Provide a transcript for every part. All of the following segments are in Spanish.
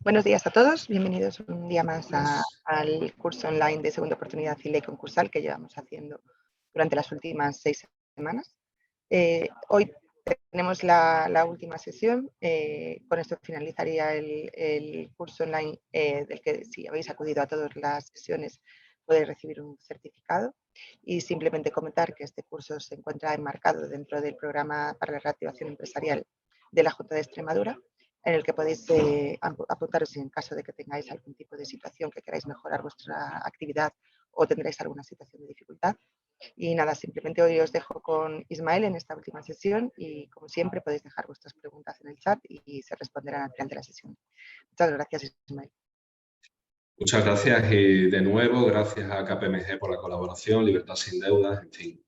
Buenos días a todos, bienvenidos un día más Buenas. al curso online de Segunda Oportunidad y Ley Concursal que llevamos haciendo durante las últimas 6 semanas. Hoy tenemos la última sesión, con esto finalizaría el curso online del que si habéis acudido a todas las sesiones podéis recibir un certificado y simplemente comentar que este curso se encuentra enmarcado dentro del programa para la reactivación empresarial de la Junta de Extremadura, en el que podéis apuntaros en caso de que tengáis algún tipo de situación que queráis mejorar vuestra actividad o tendréis alguna situación de dificultad. Y nada, simplemente hoy os dejo con Ismael en esta última sesión y como siempre podéis dejar vuestras preguntas en el chat y se responderán al final de la sesión. Muchas gracias, Ismael. Muchas gracias y de nuevo gracias a KPMG por la colaboración, Libertad Sin Deudas, en fin.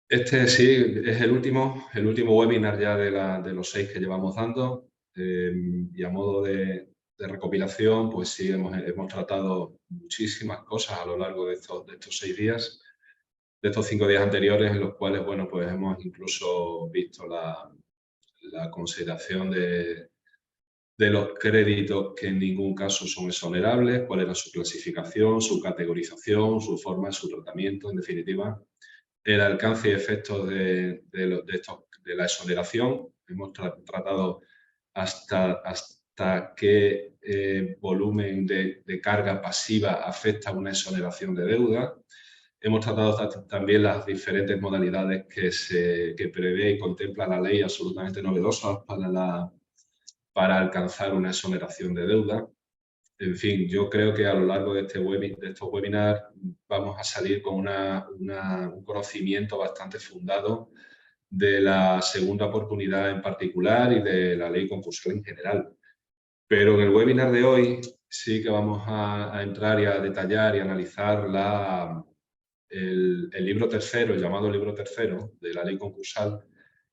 Este sí es el último webinar ya de los 6 que llevamos dando y a modo de recopilación, pues sí, hemos tratado muchísimas cosas a lo largo de estos 6 días, de estos 5 días anteriores, en los cuales, bueno, pues hemos incluso visto la consideración de los créditos que en ningún caso son exonerables, cuál era su clasificación, su categorización, su forma, su tratamiento, en definitiva, el alcance y efectos de la exoneración. Hemos tratado hasta qué volumen de carga pasiva afecta una exoneración de deuda. Hemos tratado también las diferentes modalidades que prevé y contempla la ley, absolutamente novedosas para alcanzar una exoneración de deuda. En fin, yo creo que a lo largo de estos webinars vamos a salir con un conocimiento bastante fundado de la segunda oportunidad en particular y de la ley concursal en general. Pero en el webinar de hoy sí que vamos a entrar y a detallar y analizar el libro tercero, el llamado libro tercero de la ley concursal,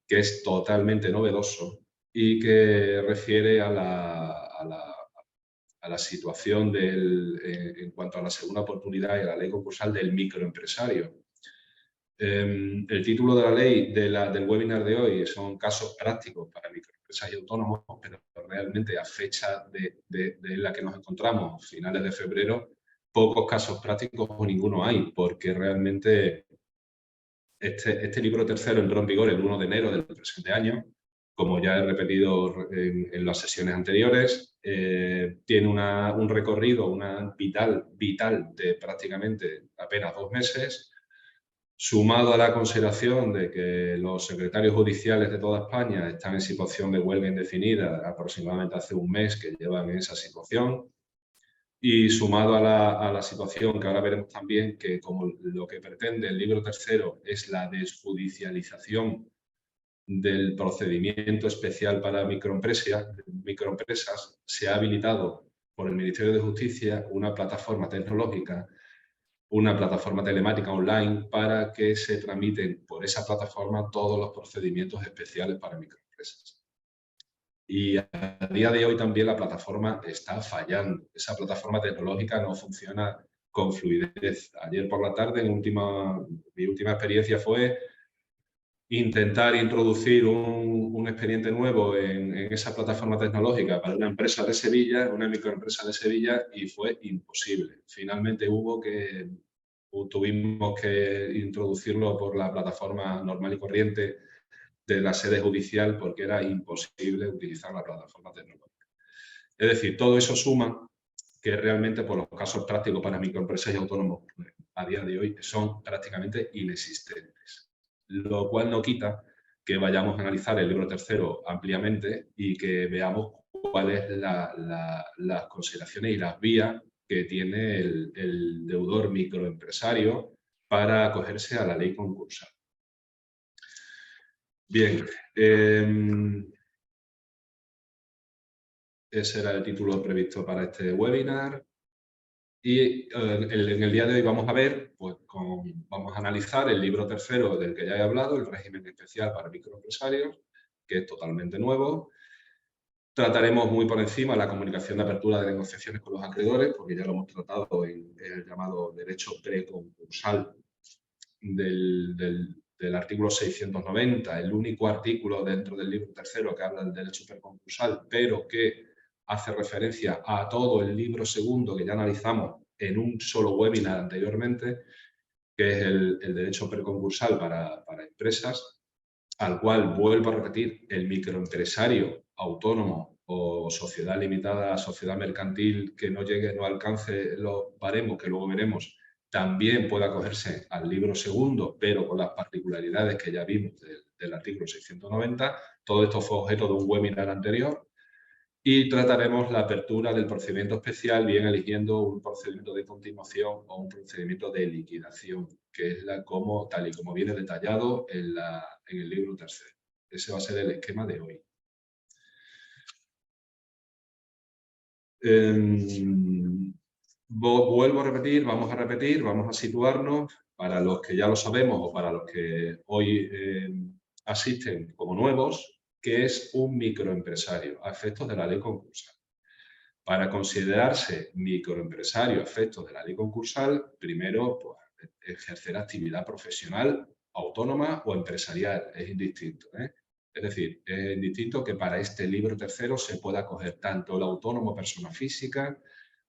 que es totalmente novedoso y que refiere a la situación en cuanto a la segunda oportunidad y a la ley concursal del microempresario. El título de la ley del webinar de hoy son casos prácticos para microempresas y autónomos, pero realmente a fecha de la que nos encontramos, finales de febrero, pocos casos prácticos o ninguno hay, porque realmente este libro tercero entró en vigor el 1 de enero del presente año. Como ya he repetido en las sesiones anteriores, tiene un recorrido vital de prácticamente apenas 2 meses, sumado a la consideración de que los secretarios judiciales de toda España están en situación de huelga indefinida, aproximadamente hace un mes que llevan en esa situación, y sumado a la situación que ahora veremos también, que como lo que pretende el libro tercero es la desjudicialización del procedimiento especial para microempresas, se ha habilitado por el Ministerio de Justicia una plataforma tecnológica, una plataforma telemática online para que se tramiten por esa plataforma todos los procedimientos especiales para microempresas. Y a día de hoy también la plataforma está fallando. Esa plataforma tecnológica no funciona con fluidez. Ayer por la tarde, mi última experiencia fue intentar introducir un expediente nuevo en esa plataforma tecnológica para una empresa de Sevilla, una microempresa de Sevilla, y fue imposible. Finalmente tuvimos que introducirlo por la plataforma normal y corriente de la sede judicial porque era imposible utilizar la plataforma tecnológica. Es decir, todo eso suma que realmente por los casos prácticos para microempresas y autónomos a día de hoy son prácticamente inexistentes. Lo cual no quita que vayamos a analizar el libro tercero ampliamente y que veamos cuáles las consideraciones y las vías que tiene el deudor microempresario para acogerse a la ley concursal. Bien, ese era el título previsto para este webinar. Y en el día de hoy vamos a ver, pues vamos a analizar el libro tercero del que ya he hablado, el régimen especial para microempresarios, que es totalmente nuevo. Trataremos muy por encima la comunicación de apertura de negociaciones con los acreedores, porque ya lo hemos tratado en el llamado derecho preconcursal del del artículo 690, el único artículo dentro del libro tercero que habla del derecho perconcursal, pero que hace referencia a todo el libro segundo que ya analizamos en un solo webinar anteriormente, que es el derecho perconcursal para empresas, al cual, vuelvo a repetir, el microempresario autónomo o sociedad limitada, sociedad mercantil que no llegue, no alcance los baremos, que luego veremos, también puede acogerse al libro segundo, pero con las particularidades que ya vimos del artículo 690. Todo esto fue objeto de un webinar anterior. Y trataremos la apertura del procedimiento especial, bien eligiendo un procedimiento de continuación o un procedimiento de liquidación, que es tal y como viene detallado en el libro tercero. Ese va a ser el esquema de hoy. Vuelvo a repetir, vamos a situarnos, para los que ya lo sabemos o para los que hoy asisten como nuevos, que es un microempresario a efectos de la ley concursal. Para considerarse microempresario a efectos de la ley concursal, primero pues, ejercer actividad profesional, autónoma o empresarial, es indistinto, ¿eh? Es decir, es indistinto que para este libro tercero se pueda acoger tanto el autónomo persona física,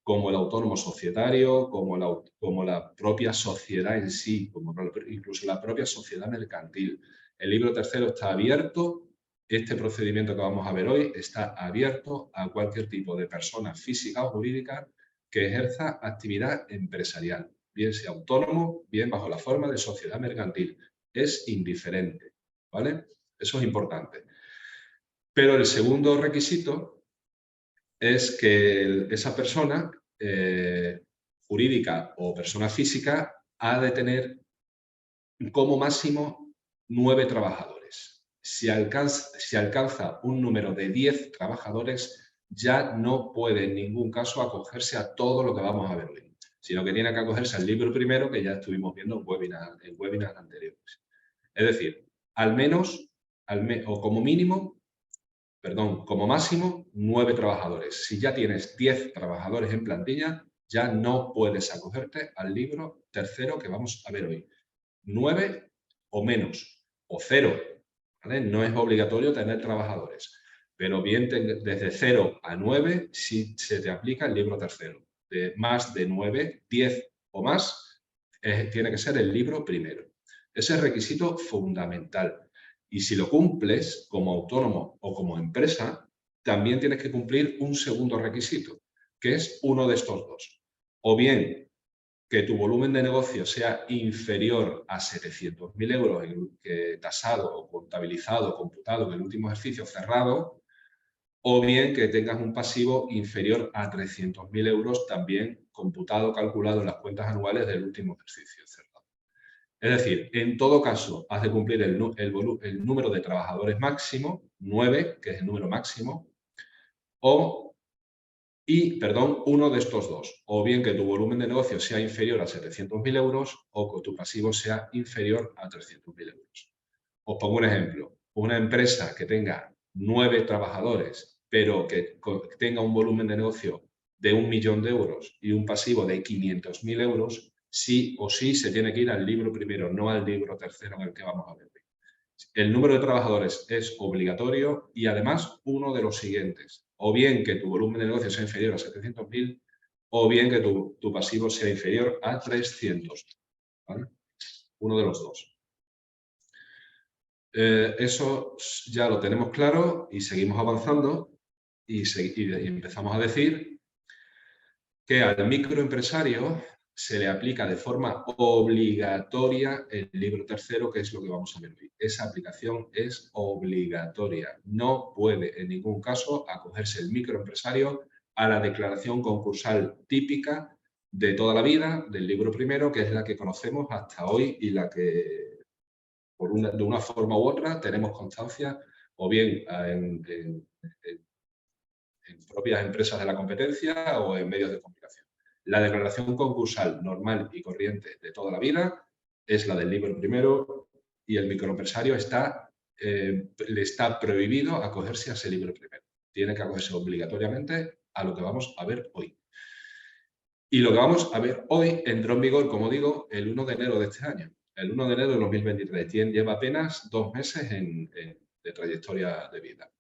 como el autónomo societario, como la propia sociedad en sí, como incluso la propia sociedad mercantil. El libro tercero está abierto. Este procedimiento que vamos a ver hoy está abierto a cualquier tipo de persona física o jurídica que ejerza actividad empresarial, bien sea autónomo, bien bajo la forma de sociedad mercantil. Es indiferente, ¿vale? Eso es importante. Pero el segundo requisito es que esa persona jurídica o persona física ha de tener como máximo 9 trabajadores. Si alcanza un número de 10 trabajadores, ya no puede en ningún caso acogerse a todo lo que vamos a ver hoy, sino que tiene que acogerse al libro primero, que ya estuvimos viendo en webinars anteriores. Es decir, al menos, o como mínimo, perdón, como máximo 9 trabajadores. Si ya tienes 10 trabajadores en plantilla, ya no puedes acogerte al libro tercero que vamos a ver hoy. 9 o menos, o 0, ¿vale? No es obligatorio tener trabajadores, pero bien desde 0 a 9 sí se te aplica el libro tercero. De más de 9, 10 o más, tiene que ser el libro primero. Ese es requisito fundamental. Y si lo cumples como autónomo o como empresa, también tienes que cumplir un segundo requisito, que es uno de estos dos. O bien que tu volumen de negocio sea inferior a 700.000 euros tasado o contabilizado o computado en el último ejercicio cerrado, o bien que tengas un pasivo inferior a 300.000 euros también computado, calculado en las cuentas anuales del último ejercicio cerrado. Es decir, en todo caso, has de cumplir el número de trabajadores máximo, 9, que es el número máximo, uno de estos dos, o bien que tu volumen de negocio sea inferior a 700.000 euros o que tu pasivo sea inferior a 300.000 euros. Os pongo un ejemplo. Una empresa que tenga 9 trabajadores, pero que tenga un volumen de negocio de 1 millón de euros y un pasivo de 500.000 euros, sí o sí se tiene que ir al libro primero, no al libro tercero en el que vamos a ver. El número de trabajadores es obligatorio y además uno de los siguientes. O bien que tu volumen de negocio sea inferior a 700.000 o bien que tu pasivo sea inferior a 300. ¿Vale? Uno de los dos. Eso ya lo tenemos claro y seguimos avanzando y empezamos a decir que al microempresario se le aplica de forma obligatoria el libro tercero, que es lo que vamos a ver hoy. Esa aplicación es obligatoria. No puede en ningún caso acogerse el microempresario a la declaración concursal típica de toda la vida del libro primero, que es la que conocemos hasta hoy y la que de una forma u otra tenemos constancia o bien en propias empresas de la competencia o en medios de comunicación. La declaración concursal normal y corriente de toda la vida es la del libro primero y el microempresario le está prohibido acogerse a ese libro primero. Tiene que acogerse obligatoriamente a lo que vamos a ver hoy. Y lo que vamos a ver hoy entró en vigor, como digo, el 1 de enero de este año. El 1 de enero de 2023. Lleva apenas 2 meses de trayectoria de vida.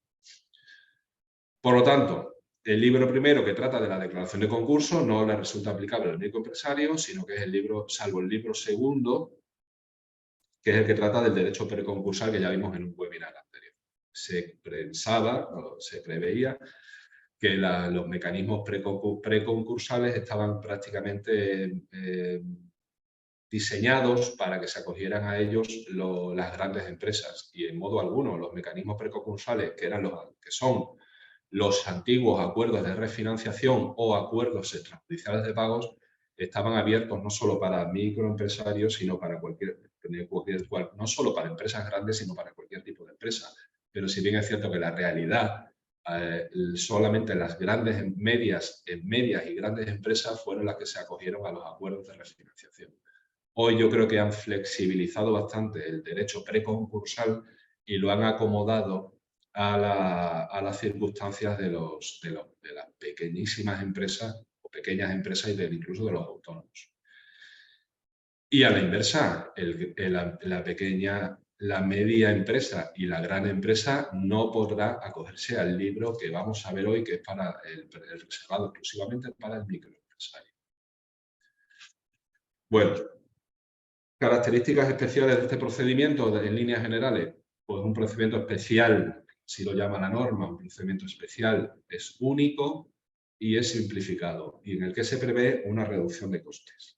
Por lo tanto, el libro primero, que trata de la declaración de concurso, no le resulta aplicable al microempresario, sino que es el libro, salvo el libro segundo, que es el que trata del derecho preconcursal, que ya vimos en un webinar anterior. Se pensaba, o se preveía, que los mecanismos preconcursales estaban prácticamente diseñados para que se acogieran a ellos las grandes empresas, y en modo alguno los mecanismos preconcursales, que son los antiguos acuerdos de refinanciación o acuerdos extrajudiciales de pagos, estaban abiertos no solo para microempresarios, sino para no solo para empresas grandes, sino para cualquier tipo de empresa. Pero si bien es cierto que la realidad, solamente las medias y grandes empresas fueron las que se acogieron a los acuerdos de refinanciación. Hoy yo creo que han flexibilizado bastante el derecho preconcursal y lo han acomodado a las circunstancias de las pequeñísimas empresas o pequeñas empresas y incluso de los autónomos. Y a la inversa, la media empresa y la gran empresa no podrá acogerse al libro que vamos a ver hoy, que es para reservado exclusivamente para el microempresario. Bueno, características especiales de este procedimiento en líneas generales. Pues un procedimiento especial, si lo llama la norma, un procedimiento especial es único y es simplificado, y en el que se prevé una reducción de costes.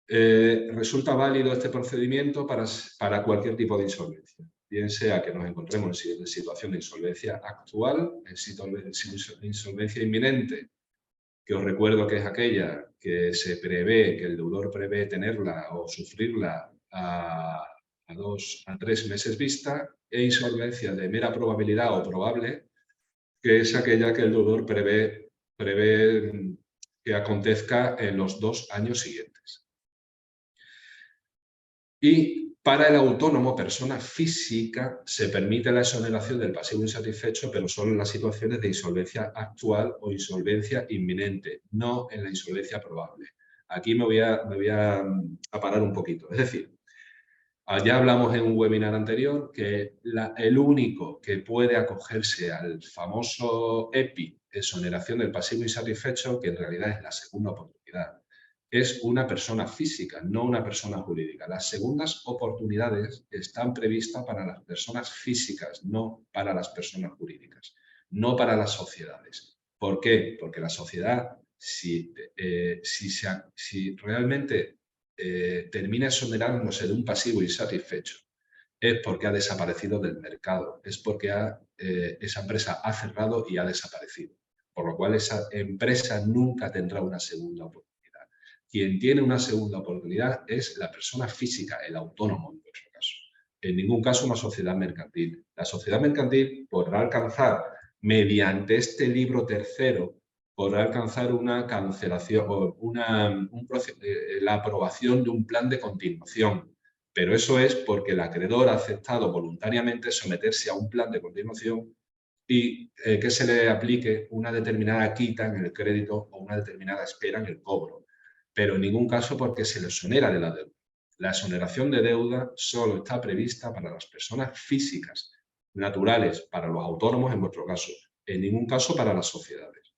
Resulta válido este procedimiento para cualquier tipo de insolvencia, bien sea que nos encontremos en situación de insolvencia actual, en insolvencia inminente, que os recuerdo que es aquella que se prevé, que el deudor prevé tenerla o sufrirla a 2 a 3 meses vista, e insolvencia de mera probabilidad o probable, que es aquella que el deudor prevé que acontezca en los 2 años siguientes. Y para el autónomo, persona física, se permite la exoneración del pasivo insatisfecho, pero solo en las situaciones de insolvencia actual o insolvencia inminente, no en la insolvencia probable. Aquí me voy a parar un poquito. Es decir, ya hablamos en un webinar anterior que el único que puede acogerse al famoso EPI, exoneración del pasivo insatisfecho, que en realidad es la segunda oportunidad, es una persona física, no una persona jurídica. Las segundas oportunidades están previstas para las personas físicas, no para las personas jurídicas, no para las sociedades. ¿Por qué? Porque la sociedad, si realmente termina exonerándose de un pasivo insatisfecho, es porque ha desaparecido del mercado, es porque esa empresa ha cerrado y ha desaparecido, por lo cual esa empresa nunca tendrá una segunda oportunidad. Quien tiene una segunda oportunidad es la persona física, el autónomo en nuestro caso. En ningún caso una sociedad mercantil. La sociedad mercantil podrá alcanzar, mediante este libro tercero, podrá alcanzar una cancelación o la aprobación de un plan de continuación. Pero eso es porque el acreedor ha aceptado voluntariamente someterse a un plan de continuación y que se le aplique una determinada quita en el crédito o una determinada espera en el cobro. Pero en ningún caso porque se le exonera de la deuda. La exoneración de deuda solo está prevista para las personas físicas, naturales, para los autónomos en vuestro caso, en ningún caso para las sociedades.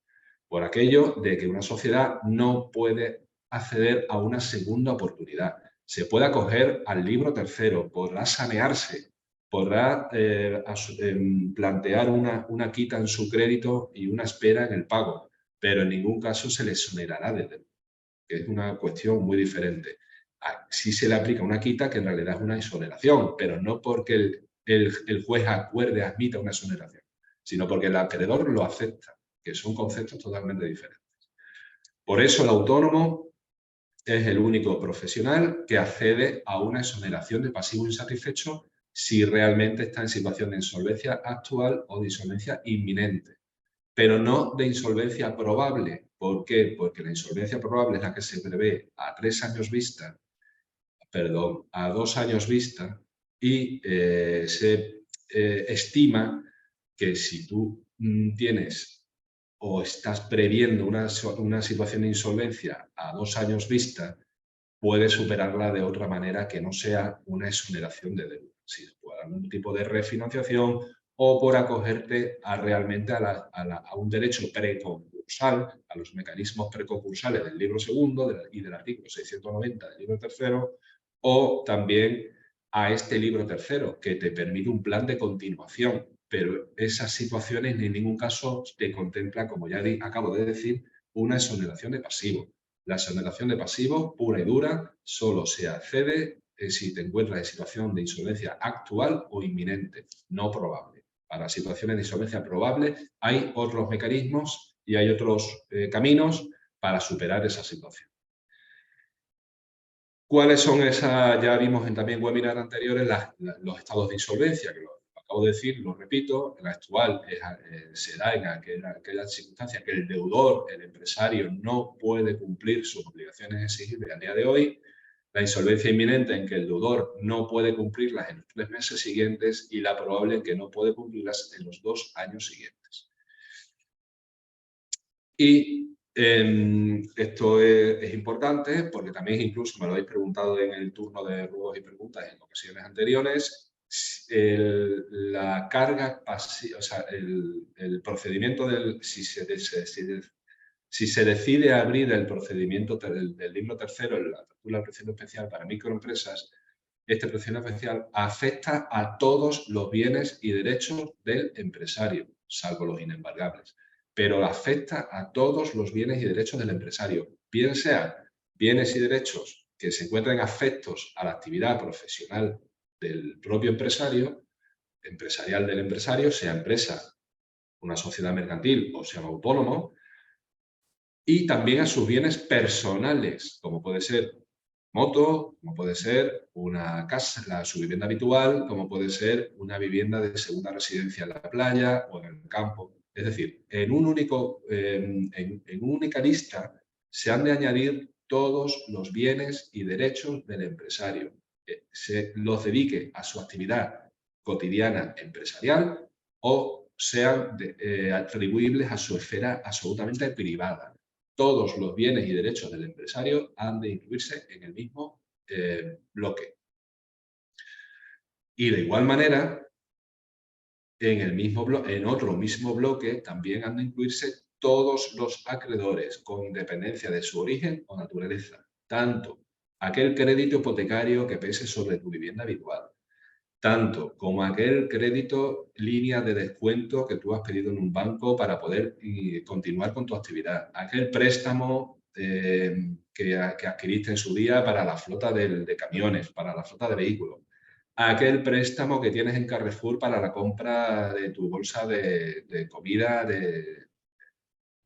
Por aquello de que una sociedad no puede acceder a una segunda oportunidad. Se puede acoger al libro tercero, podrá sanearse, podrá plantear una quita en su crédito y una espera en el pago, pero en ningún caso se le exonerará de deuda, que es una cuestión muy diferente. Sí se le aplica una quita que en realidad es una exoneración, pero no porque el juez acuerde, admita una exoneración, sino porque el acreedor lo acepta, que son conceptos totalmente diferentes. Por eso el autónomo es el único profesional que accede a una exoneración de pasivo insatisfecho si realmente está en situación de insolvencia actual o de insolvencia inminente, pero no de insolvencia probable. ¿Por qué? Porque la insolvencia probable es la que se prevé a 3 años vista, a 2 años vista, y se estima que si tú tienes o estás previendo una situación de insolvencia a 2 años vista, puede superarla de otra manera que no sea una exoneración de deuda, sino por algún tipo de refinanciación o por acogerte realmente a un derecho preconcursal, a los mecanismos preconcursales del libro segundo y del artículo 690 del libro tercero, o también a este libro tercero, que te permite un plan de continuación, pero esas situaciones en ningún caso te contempla, como ya acabo de decir, una exoneración de pasivo. La exoneración de pasivos pura y dura solo se accede si te encuentras en situación de insolvencia actual o inminente, no probable. Para situaciones de insolvencia probable hay otros mecanismos y hay otros caminos para superar esa situación. ¿Cuáles son esas? Ya vimos en también webinars anteriores los estados de insolvencia, que lo acabo de decir, lo repito. La actual se da en aquella circunstancia que el deudor, el empresario, no puede cumplir sus obligaciones exigibles al día de hoy. La insolvencia inminente, en que el deudor no puede cumplirlas en los 3 meses siguientes, y la probable, en que no puede cumplirlas en los 2 años siguientes. Y esto es importante porque también, incluso me lo habéis preguntado en el turno de ruegos y preguntas en ocasiones anteriores, la carga pasiva, o sea, el procedimiento si se decide abrir el procedimiento del libro tercero, la apertura del procedimiento especial para microempresas, este procedimiento especial afecta a todos los bienes y derechos del empresario, salvo los inembargables, pero afecta a todos los bienes y derechos del empresario, bien sean bienes y derechos que se encuentren afectos a la actividad profesional del propio empresarial del empresario, sea empresa, una sociedad mercantil o sea autónomo, y también a sus bienes personales, como puede ser moto, como puede ser una casa, su vivienda habitual, como puede ser una vivienda de segunda residencia en la playa o en el campo. Es decir, en una única lista se han de añadir todos los bienes y derechos del empresario. Se los dedique a su actividad cotidiana empresarial o sean atribuibles a su esfera absolutamente privada. Todos los bienes y derechos del empresario han de incluirse en el mismo bloque. Y de igual manera, en otro mismo bloque también han de incluirse todos los acreedores, con independencia de su origen o naturaleza, tanto aquel crédito hipotecario que pese sobre tu vivienda habitual, tanto como aquel crédito línea de descuento que tú has pedido en un banco para poder continuar con tu actividad, aquel préstamo que adquiriste en su día para la flota de camiones, para la flota de vehículos, aquel préstamo que tienes en Carrefour para la compra de tu bolsa de comida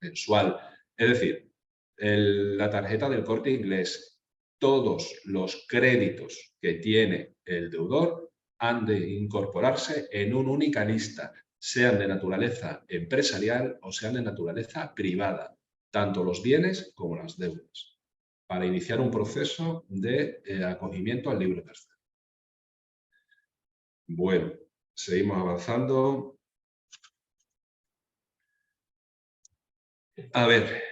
mensual. Es decir, la tarjeta del Corte Inglés, todos los créditos que tiene el deudor han de incorporarse en una única lista, sean de naturaleza empresarial o sean de naturaleza privada, tanto los bienes como las deudas, para iniciar un proceso de acogimiento al libro tercero. Bueno, seguimos avanzando. A ver,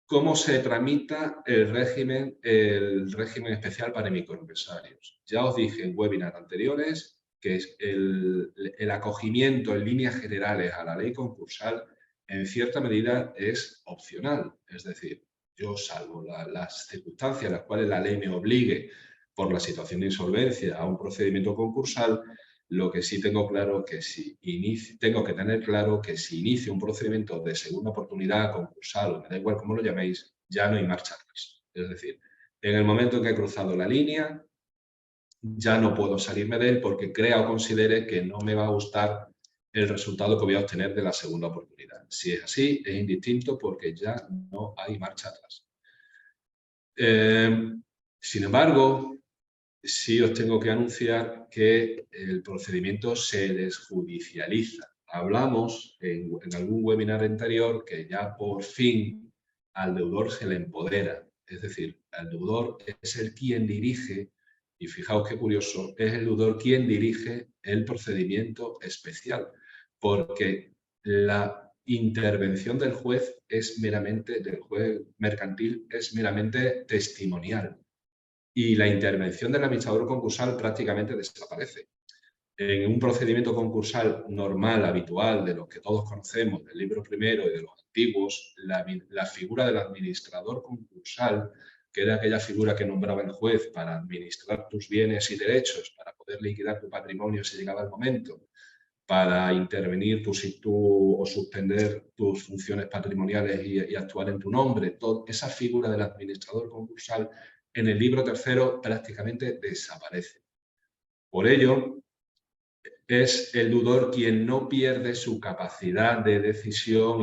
¿cómo se tramita el régimen especial para microempresarios? Ya os dije en webinars anteriores que el acogimiento en líneas generales a la ley concursal en cierta medida es opcional. Es decir, yo, salvo las circunstancias en las cuales la ley me obligue por la situación de insolvencia a un procedimiento concursal, lo que sí tengo claro que tengo que tener claro que si inicio un procedimiento de segunda oportunidad concursal, o me da igual cómo lo llaméis, ya no hay marcha atrás. Es decir, en el momento en que he cruzado la línea, ya no puedo salirme de él porque crea o considere que no me va a gustar el resultado que voy a obtener de la segunda oportunidad. Si es así, es indistinto porque ya no hay marcha atrás. Sin embargo, sí os tengo que anunciar que el procedimiento se desjudicializa. Hablamos en algún webinar anterior que ya por fin al deudor se le empodera. Es decir, el deudor es el quien dirige, y fijaos qué curioso, es el deudor quien dirige el procedimiento especial, porque la intervención del juez mercantil es meramente testimonial y la intervención del administrador concursal prácticamente desaparece. En un procedimiento concursal normal, habitual, de los que todos conocemos, del libro primero y de los antiguos, la figura del administrador concursal, que era aquella figura que nombraba el juez para administrar tus bienes y derechos, para poder liquidar tu patrimonio si llegaba el momento, para intervenir o suspender tus funciones patrimoniales y actuar en tu nombre. Esa figura del administrador concursal en el libro tercero prácticamente desaparece. Por ello, es el deudor quien no pierde su capacidad de decisión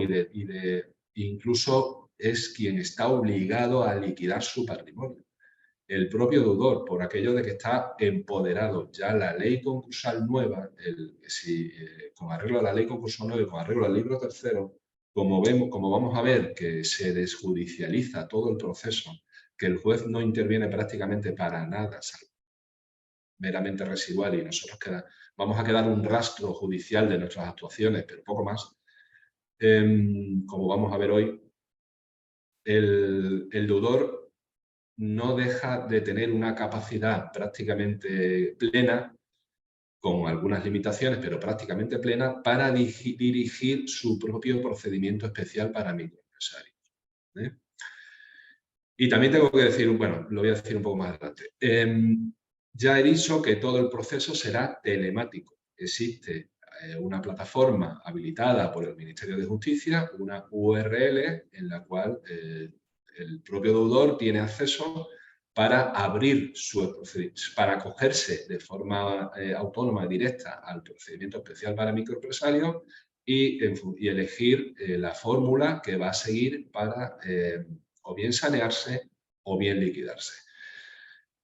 incluso es quien está obligado a liquidar su patrimonio. El propio deudor, por aquello de que está empoderado. Ya la ley concursal nueva, con arreglo a la ley concursal nueva y con arreglo al libro tercero, como vamos a ver que se desjudicializa todo el proceso, que el juez no interviene prácticamente para nada, meramente residual, y nosotros vamos a quedar un rastro judicial de nuestras actuaciones, pero poco más. Como vamos a ver hoy, el deudor no deja de tener una capacidad prácticamente plena, con algunas limitaciones, pero prácticamente plena, para dirigir su propio procedimiento especial para microempresarios. Y también tengo que decir, bueno, lo voy a decir un poco más adelante. Ya he dicho que todo el proceso será telemático. Existe una plataforma habilitada por el Ministerio de Justicia, una URL en la cual el propio deudor tiene acceso para para acogerse de forma autónoma y directa al procedimiento especial para microempresarios y elegir la fórmula que va a seguir para o bien sanearse o bien liquidarse.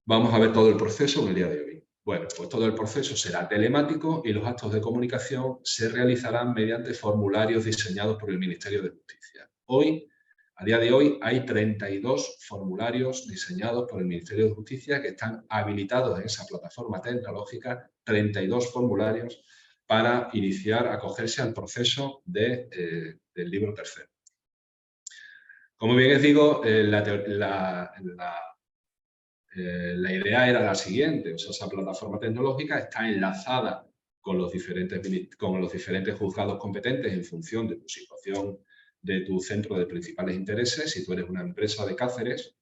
Vamos a ver todo el proceso en el día de hoy. Bueno, pues todo el proceso será telemático y los actos de comunicación se realizarán mediante formularios diseñados por el Ministerio de Justicia. A día de hoy, hay 32 formularios diseñados por el Ministerio de Justicia que están habilitados en esa plataforma tecnológica, 32 formularios para acogerse al proceso del libro tercero. Como bien os digo, la idea era la siguiente, o sea, esa plataforma tecnológica está enlazada con los diferentes juzgados competentes en función de tu situación, de tu centro de principales intereses. Si tú eres una empresa de Cáceres,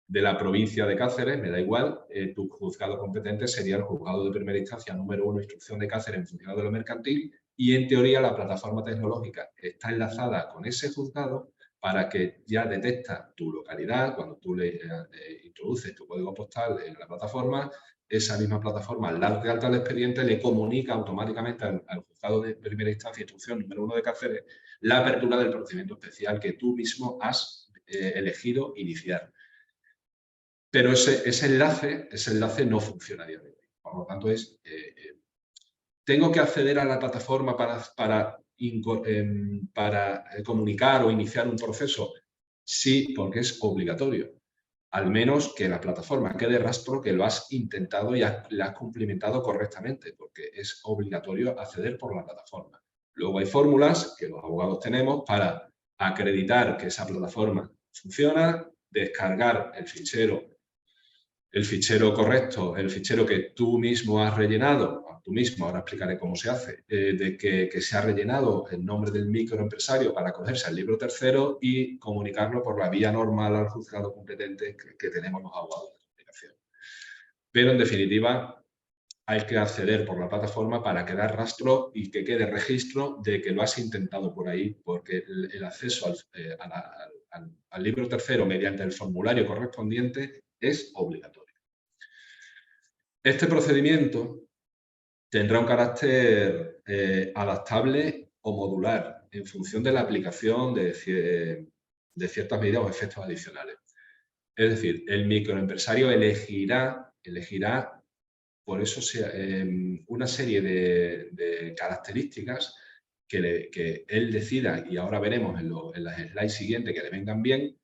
de la provincia de Cáceres, me da igual, tu juzgado competente sería el juzgado de primera instancia número 1, instrucción de Cáceres en función de lo mercantil, y en teoría la plataforma tecnológica está enlazada con ese juzgado para que ya detecta tu localidad. Cuando tú le introduces tu código postal en la plataforma, esa misma plataforma, al dar de alta el expediente, le comunica automáticamente al juzgado de primera instancia, instrucción número 1 de Cáceres, la apertura del procedimiento especial que tú mismo has elegido iniciar. Pero ese enlace no funciona a día de hoy. Por lo tanto, tengo que acceder a la plataforma para comunicar o iniciar un proceso. Sí, porque es obligatorio. Al menos que la plataforma quede rastro que lo has intentado y la has cumplimentado correctamente, porque es obligatorio acceder por la plataforma. Luego hay fórmulas que los abogados tenemos para acreditar que esa plataforma funciona, descargar el fichero correcto, el fichero que tú mismo has rellenado, ahora explicaré cómo se hace, de que se ha rellenado el nombre del microempresario para acogerse al libro tercero y comunicarlo por la vía normal al juzgado competente que tenemos los abogados de comunicación. Pero, en definitiva, hay que acceder por la plataforma para quedar rastro y que quede registro de que lo has intentado por ahí, porque el acceso al libro tercero mediante el formulario correspondiente es obligatorio. Este procedimiento tendrá un carácter adaptable o modular en función de la aplicación de ciertas medidas o efectos adicionales. Es decir, el microempresario elegirá por eso una serie de características que él decida, y ahora veremos en las slides siguientes que le vengan bien,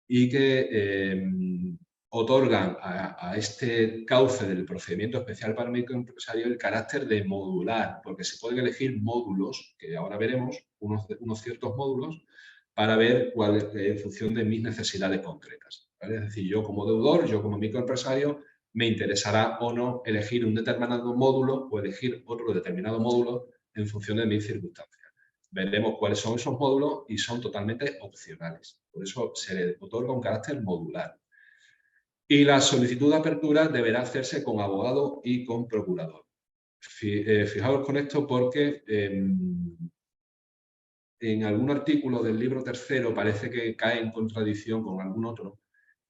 y que otorgan a este cauce del procedimiento especial para microempresario el carácter de modular, porque se pueden elegir módulos, que ahora veremos, unos ciertos módulos, para ver cuál en función de mis necesidades concretas, ¿vale? Es decir, yo como deudor, yo como microempresario, me interesará o no elegir un determinado módulo o elegir otro determinado módulo en función de mis circunstancias. Veremos cuáles son esos módulos y son totalmente opcionales. Por eso se le otorga un carácter modular. Y la solicitud de apertura deberá hacerse con abogado y con procurador. Fijaos con esto porque en algún artículo del libro tercero parece que cae en contradicción con algún otro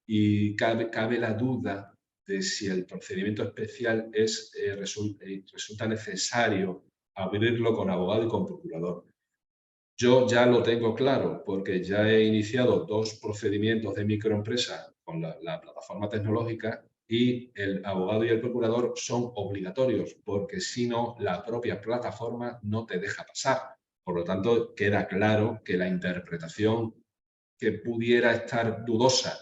y cabe la duda de si el procedimiento especial resulta necesario abrirlo con abogado y con procurador. Yo ya lo tengo claro porque ya he iniciado 2 procedimientos de microempresa con la plataforma tecnológica y el abogado y el procurador son obligatorios porque si no, la propia plataforma no te deja pasar. Por lo tanto, queda claro que la interpretación que pudiera estar dudosa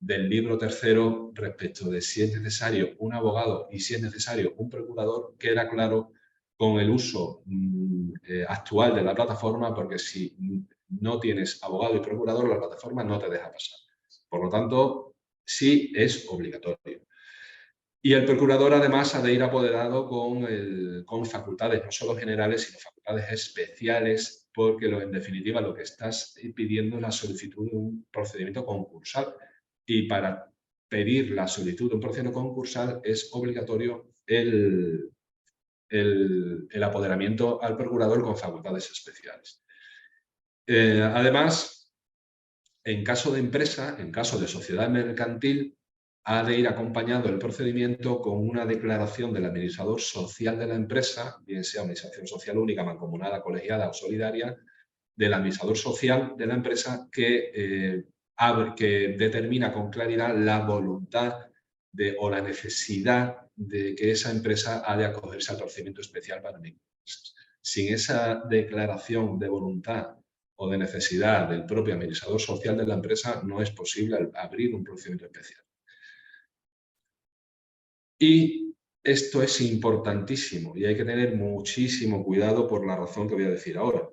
del libro tercero respecto de si es necesario un abogado y si es necesario un procurador, queda claro con el uso actual de la plataforma, porque si no tienes abogado y procurador, la plataforma no te deja pasar. Por lo tanto, sí es obligatorio. Y el procurador, además, ha de ir apoderado con facultades, no solo generales, sino facultades especiales, porque en definitiva lo que estás pidiendo es la solicitud de un procedimiento concursal. Y para pedir la solicitud de un procedimiento concursal es obligatorio el apoderamiento al procurador con facultades especiales. Además, en caso de empresa, en caso de sociedad mercantil, ha de ir acompañado el procedimiento con una declaración del administrador social de la empresa, bien sea administración social única, mancomunada, colegiada o solidaria, del administrador social de la empresa que determina con claridad la voluntad o la necesidad de que esa empresa ha de acogerse al procedimiento especial para microempresas. Sin esa declaración de voluntad o de necesidad del propio administrador social de la empresa, no es posible abrir un procedimiento especial. Y esto es importantísimo y hay que tener muchísimo cuidado por la razón que voy a decir ahora.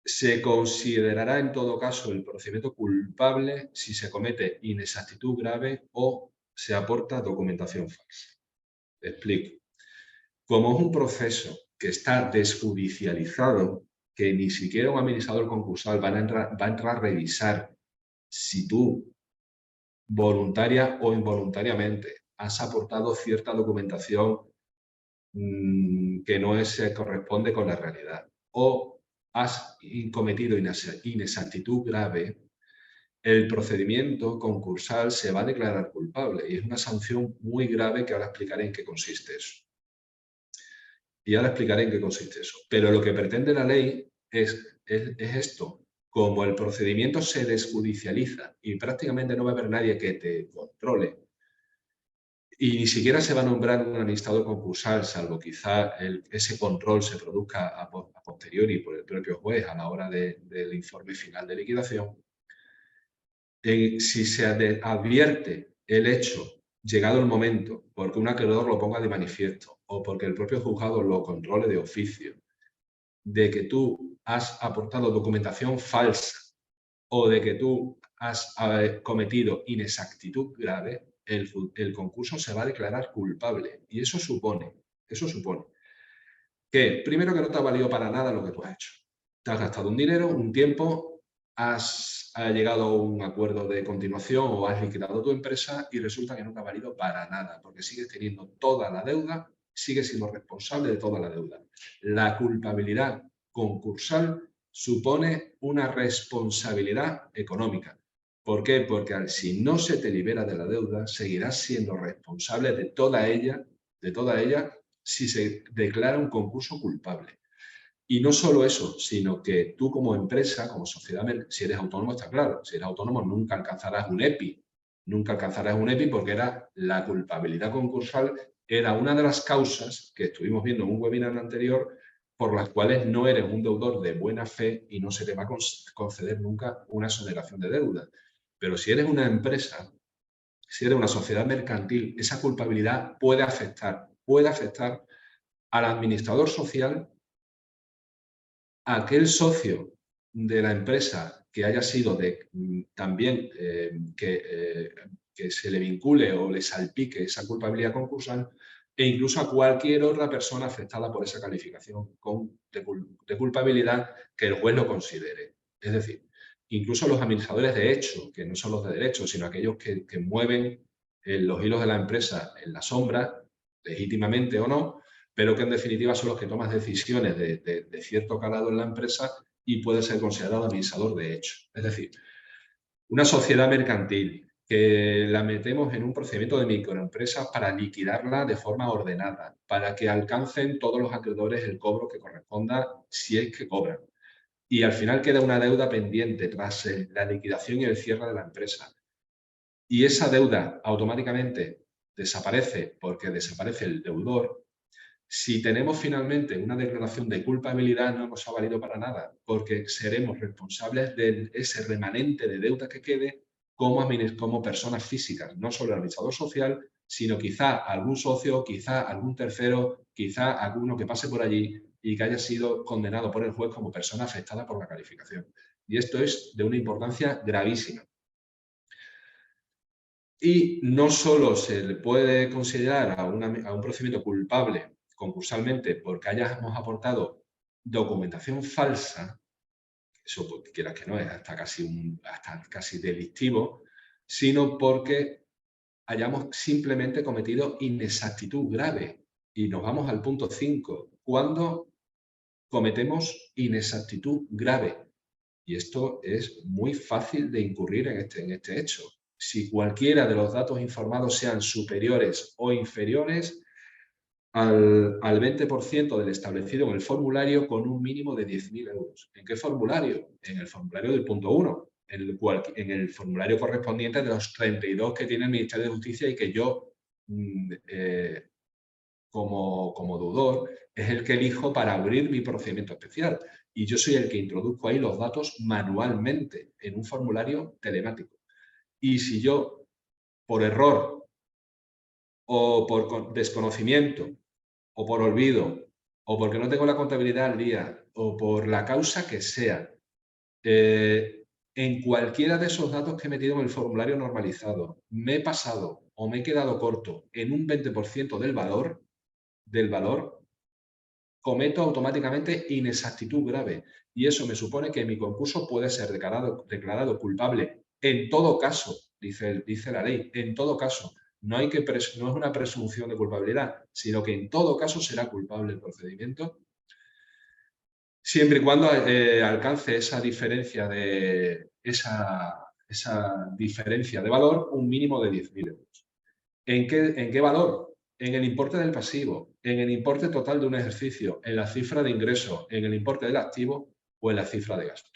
Se considerará en todo caso el procedimiento culpable si se comete inexactitud grave o se aporta documentación falsa. Explico. Como es un proceso que está desjudicializado, que ni siquiera un administrador concursal va a entrar a revisar si tú, voluntaria o involuntariamente, has aportado cierta documentación que no se corresponde con la realidad o has cometido inexactitud grave, el procedimiento concursal se va a declarar culpable y es una sanción muy grave que ahora explicaré en qué consiste eso. Pero lo que pretende la ley es esto. Como el procedimiento se desjudicializa y prácticamente no va a haber nadie que te controle y ni siquiera se va a nombrar un administrador concursal, salvo quizá ese control se produzca a posteriori por el propio juez a la hora del informe final de liquidación, si se advierte el hecho, llegado el momento, porque un acreedor lo ponga de manifiesto o porque el propio juzgado lo controle de oficio, de que tú has aportado documentación falsa o de que tú has cometido inexactitud grave, el concurso se va a declarar culpable. Y eso supone que, primero, que no te ha valido para nada lo que tú has hecho. Te has gastado un dinero, un tiempo, has llegado a un acuerdo de continuación o has liquidado tu empresa y resulta que no te ha valido para nada, porque sigues teniendo toda la deuda, sigues siendo responsable de toda la deuda. La culpabilidad concursal supone una responsabilidad económica. ¿Por qué? Porque si no se te libera de la deuda, seguirás siendo responsable de toda ella si se declara un concurso culpable. Y no solo eso, sino que tú como empresa, como sociedad, si eres autónomo está claro, si eres autónomo nunca alcanzarás un EPI, porque era la culpabilidad concursal, era una de las causas que estuvimos viendo en un webinar anterior por las cuales no eres un deudor de buena fe y no se te va a conceder nunca una exoneración de deuda. Pero si eres una empresa, si eres una sociedad mercantil, esa culpabilidad puede afectar al administrador social, a aquel socio de la empresa que haya sido también que se le vincule o le salpique esa culpabilidad concursal, e incluso a cualquier otra persona afectada por esa calificación de culpabilidad que el juez lo considere. Es decir, incluso los administradores de hecho, que no son los de derecho, sino aquellos que mueven los hilos de la empresa en la sombra, legítimamente o no, pero que en definitiva son los que toman decisiones de cierto calado en la empresa y puede ser considerado administrador de hecho. Es decir, una sociedad mercantil que la metemos en un procedimiento de microempresas para liquidarla de forma ordenada, para que alcancen todos los acreedores el cobro que corresponda si es que cobran. Y al final queda una deuda pendiente tras la liquidación y el cierre de la empresa. Y esa deuda automáticamente desaparece porque desaparece el deudor. Si tenemos finalmente una declaración de culpabilidad, no nos ha valido para nada, porque seremos responsables de ese remanente de deuda que quede como personas físicas, no solo el administrador social, sino quizá algún socio, quizá algún tercero, quizá alguno que pase por allí y que haya sido condenado por el juez como persona afectada por la calificación. Y esto es de una importancia gravísima. Y no solo se le puede considerar a un procedimiento culpable concursalmente porque hayamos aportado documentación falsa, eso quieras que no es hasta casi delictivo, sino porque hayamos simplemente cometido inexactitud grave. Y nos vamos al punto 5, cuando cometemos inexactitud grave. Y esto es muy fácil de incurrir en este hecho. Si cualquiera de los datos informados sean superiores o inferiores al 20% del establecido en el formulario con un mínimo de 10.000 euros. ¿En qué formulario? En el formulario del punto 1, en el formulario correspondiente de los 32 que tiene el Ministerio de Justicia y que yo, como deudor, es el que elijo para abrir mi procedimiento especial. Y yo soy el que introduzco ahí los datos manualmente en un formulario telemático. Y si yo, por error o por desconocimiento o por olvido o porque no tengo la contabilidad al día o por la causa que sea, en cualquiera de esos datos que he metido en el formulario normalizado, me he pasado o me he quedado corto en un 20% del valor, cometo automáticamente inexactitud grave. Y eso me supone que mi concurso puede ser declarado culpable en todo caso, dice la ley, en todo caso. No es una presunción de culpabilidad, sino que en todo caso será culpable el procedimiento, siempre y cuando alcance esa diferencia de valor un mínimo de 10.000 euros. ¿En qué valor? En el importe del pasivo, en el importe total de un ejercicio, en la cifra de ingreso, en el importe del activo o en la cifra de gasto.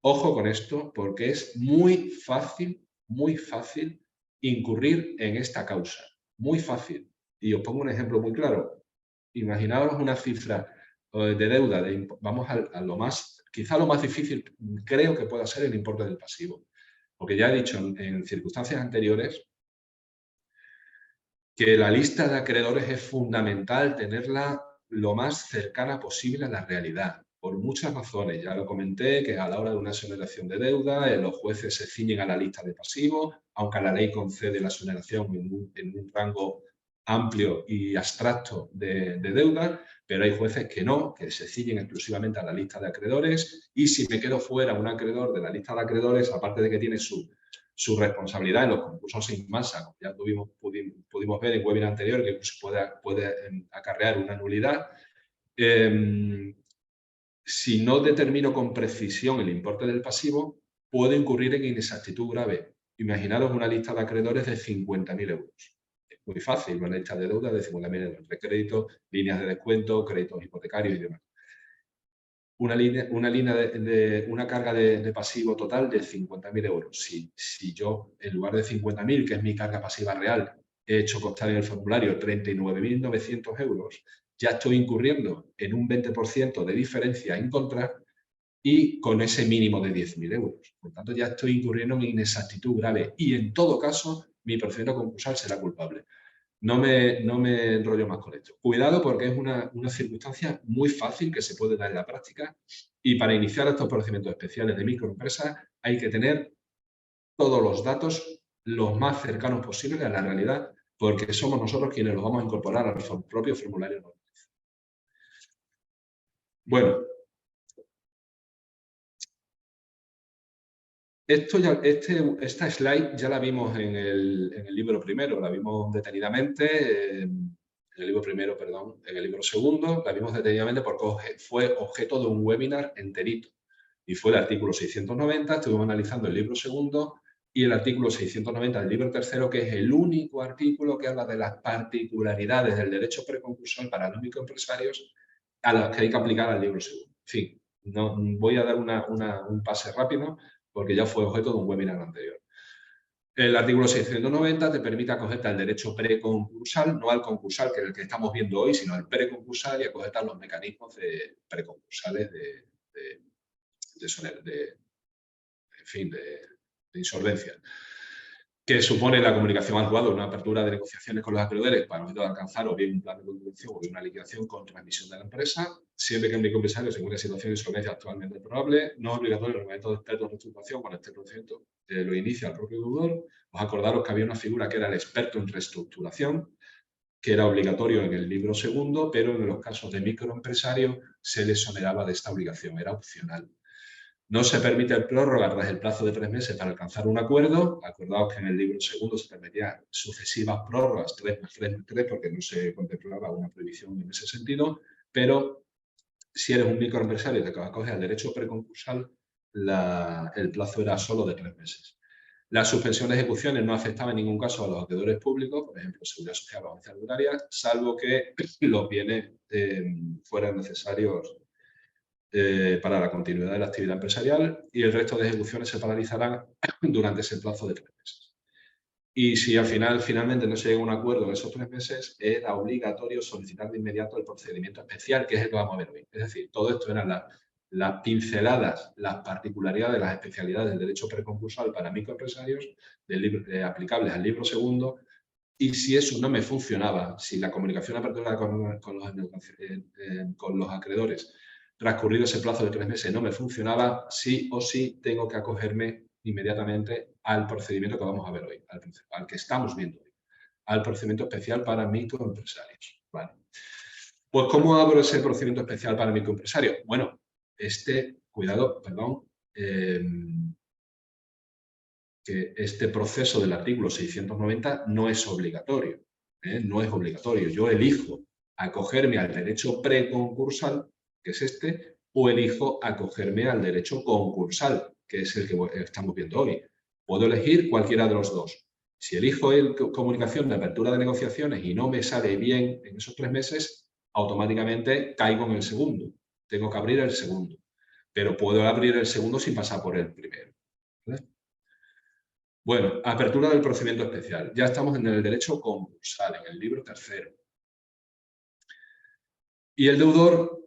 Ojo con esto porque es muy fácil incurrir en esta causa. Muy fácil. Y os pongo un ejemplo muy claro. Imaginaos una cifra de deuda, vamos a lo más, quizá lo más difícil creo que pueda ser el importe del pasivo. Porque ya he dicho en circunstancias anteriores que la lista de acreedores es fundamental tenerla lo más cercana posible a la realidad, por muchas razones. Ya lo comenté, que a la hora de una exoneración de deuda, los jueces se ciñen a la lista de pasivos, aunque la ley concede la exoneración en un rango amplio y abstracto de deuda, pero hay jueces que no, que se ciñen exclusivamente a la lista de acreedores, y si me quedo fuera un acreedor de la lista de acreedores, aparte de que tiene su responsabilidad en los concursos sin masa, como ya pudimos ver en webinar anterior, que puede acarrear una nulidad. Si no determino con precisión el importe del pasivo, puedo incurrir en inexactitud grave. Imaginaros una lista de acreedores de 50.000 euros. Es muy fácil, una lista de deuda de 50.000 euros, entre créditos, líneas de descuento, créditos hipotecarios y demás. Una carga de pasivo total de 50.000 euros. Si yo, en lugar de 50.000, que es mi carga pasiva real, he hecho constar en el formulario 39.900 euros, ya estoy incurriendo en un 20% de diferencia en contra y con ese mínimo de 10.000 euros. Por tanto, ya estoy incurriendo en inexactitud grave y, en todo caso, mi procedimiento concursal será culpable. No me enrollo más con esto. Cuidado, porque es una circunstancia muy fácil que se puede dar en la práctica, y para iniciar estos procedimientos especiales de microempresas hay que tener todos los datos los más cercanos posibles a la realidad, porque somos nosotros quienes los vamos a incorporar al propio formulario normativo. Bueno, esta slide ya la vimos en el libro primero, la vimos detenidamente, en el libro primero, perdón, en el libro segundo, la vimos detenidamente porque fue objeto de un webinar enterito. Y fue el artículo 690, estuvimos analizando el libro segundo y el artículo 690 del libro tercero, que es el único artículo que habla de las particularidades del derecho preconcursal para los microempresarios a las que hay que aplicar al libro segundo. En fin, no, voy a dar un pase rápido porque ya fue objeto de un webinar anterior. El artículo 690 te permite acogerte al derecho preconcursal, no al concursal, que es el que estamos viendo hoy, sino al preconcursal, y acogerte a los mecanismos preconcursales de insolvencia, que supone la comunicación al jugador, una apertura de negociaciones con los acreedores para alcanzar o bien un plan de contribución o bien una liquidación con transmisión de la empresa, siempre que el microempresario se encuentre en situación de insolvencia actualmente probable. No es obligatorio el reglamento de expertos de reestructuración cuando este procedimiento lo inicia el propio deudor. Os acordaros que había una figura que era el experto en reestructuración, que era obligatorio en el libro segundo, pero en los casos de microempresarios se les exoneraba de esta obligación, era opcional. No se permite el prórroga tras el plazo de 3 meses para alcanzar un acuerdo. Acordaos que en el libro segundo se permitían sucesivas prórrogas, 3 más 3 más 3, porque no se contemplaba una prohibición en ese sentido, pero si eres un microempresario y te acoges al derecho preconcursal, el plazo era solo de 3 meses. La suspensión de ejecuciones no afectaba en ningún caso a los acreedores públicos, por ejemplo, Seguridad Social o Agencia Tributaria, salvo que los bienes fueran necesarios para la continuidad de la actividad empresarial, y el resto de ejecuciones se paralizarán durante ese plazo de 3 meses. Y si al finalmente no se llega a un acuerdo en esos 3 meses, era obligatorio solicitar de inmediato el procedimiento especial, que es el que vamos a ver hoy. Es decir, todo esto eran las pinceladas, las particularidades, las especialidades del derecho preconcursal para microempresarios aplicables al libro segundo. Y si eso no me funcionaba, si la comunicación apertura con los acreedores transcurrido ese plazo de 3 meses no me funcionaba, sí o sí tengo que acogerme inmediatamente al procedimiento que vamos a ver hoy, al que estamos viendo hoy, al procedimiento especial para microempresarios. ¿Vale? Pues, ¿cómo abro ese procedimiento especial para microempresarios? Bueno, que este proceso del artículo 690 no es obligatorio. No es obligatorio. Yo elijo acogerme al derecho preconcursal, que es este, o elijo acogerme al derecho concursal, que es el que estamos viendo hoy. Puedo elegir cualquiera de los dos. Si elijo comunicación de apertura de negociaciones y no me sale bien en esos 3 meses, automáticamente caigo en el segundo. Tengo que abrir el segundo. Pero puedo abrir el segundo sin pasar por el primero. ¿Vale? Bueno, apertura del procedimiento especial. Ya estamos en el derecho concursal, en el libro tercero. Y el deudor,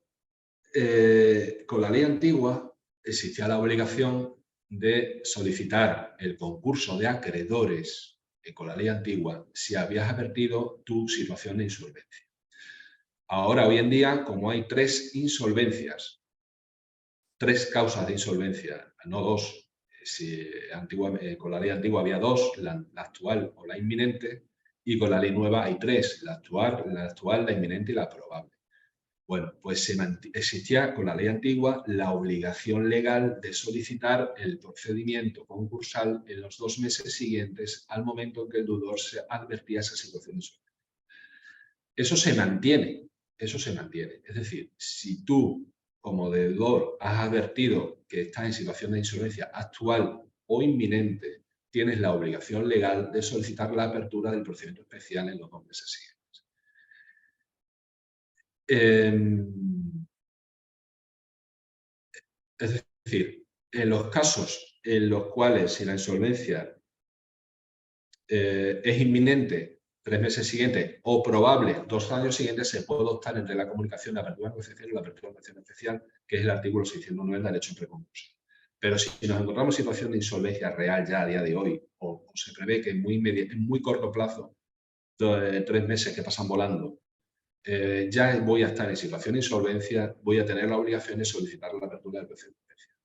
con la ley antigua, existía la obligación de solicitar el concurso de acreedores con la ley antigua si habías advertido tu situación de insolvencia. Ahora, hoy en día, como hay 3 insolvencias, 3 causas de insolvencia, no 2, si con la ley antigua había 2, la actual o la inminente, y con la ley nueva hay 3, la actual, la inminente y la probable. Bueno, pues existía con la ley antigua la obligación legal de solicitar el procedimiento concursal en los 2 meses siguientes al momento en que el deudor se advertía esa situación de insolvencia. Eso se mantiene, eso se mantiene. Es decir, si tú como deudor has advertido que estás en situación de insolvencia actual o inminente, tienes la obligación legal de solicitar la apertura del procedimiento especial en los 2 meses siguientes. Es decir, en los casos en los cuales si la insolvencia es inminente, 3 meses siguientes o probable 2 años siguientes, se puede optar entre la comunicación de apertura de negociación y la apertura de negociación especial, que es el artículo 609 del derecho preconcurso. Pero si nos encontramos en situación de insolvencia real ya a día de hoy, o se prevé que en muy corto plazo, 3 meses que pasan volando, ya voy a estar en situación de insolvencia, voy a tener la obligación de solicitar la apertura del procedimiento especial.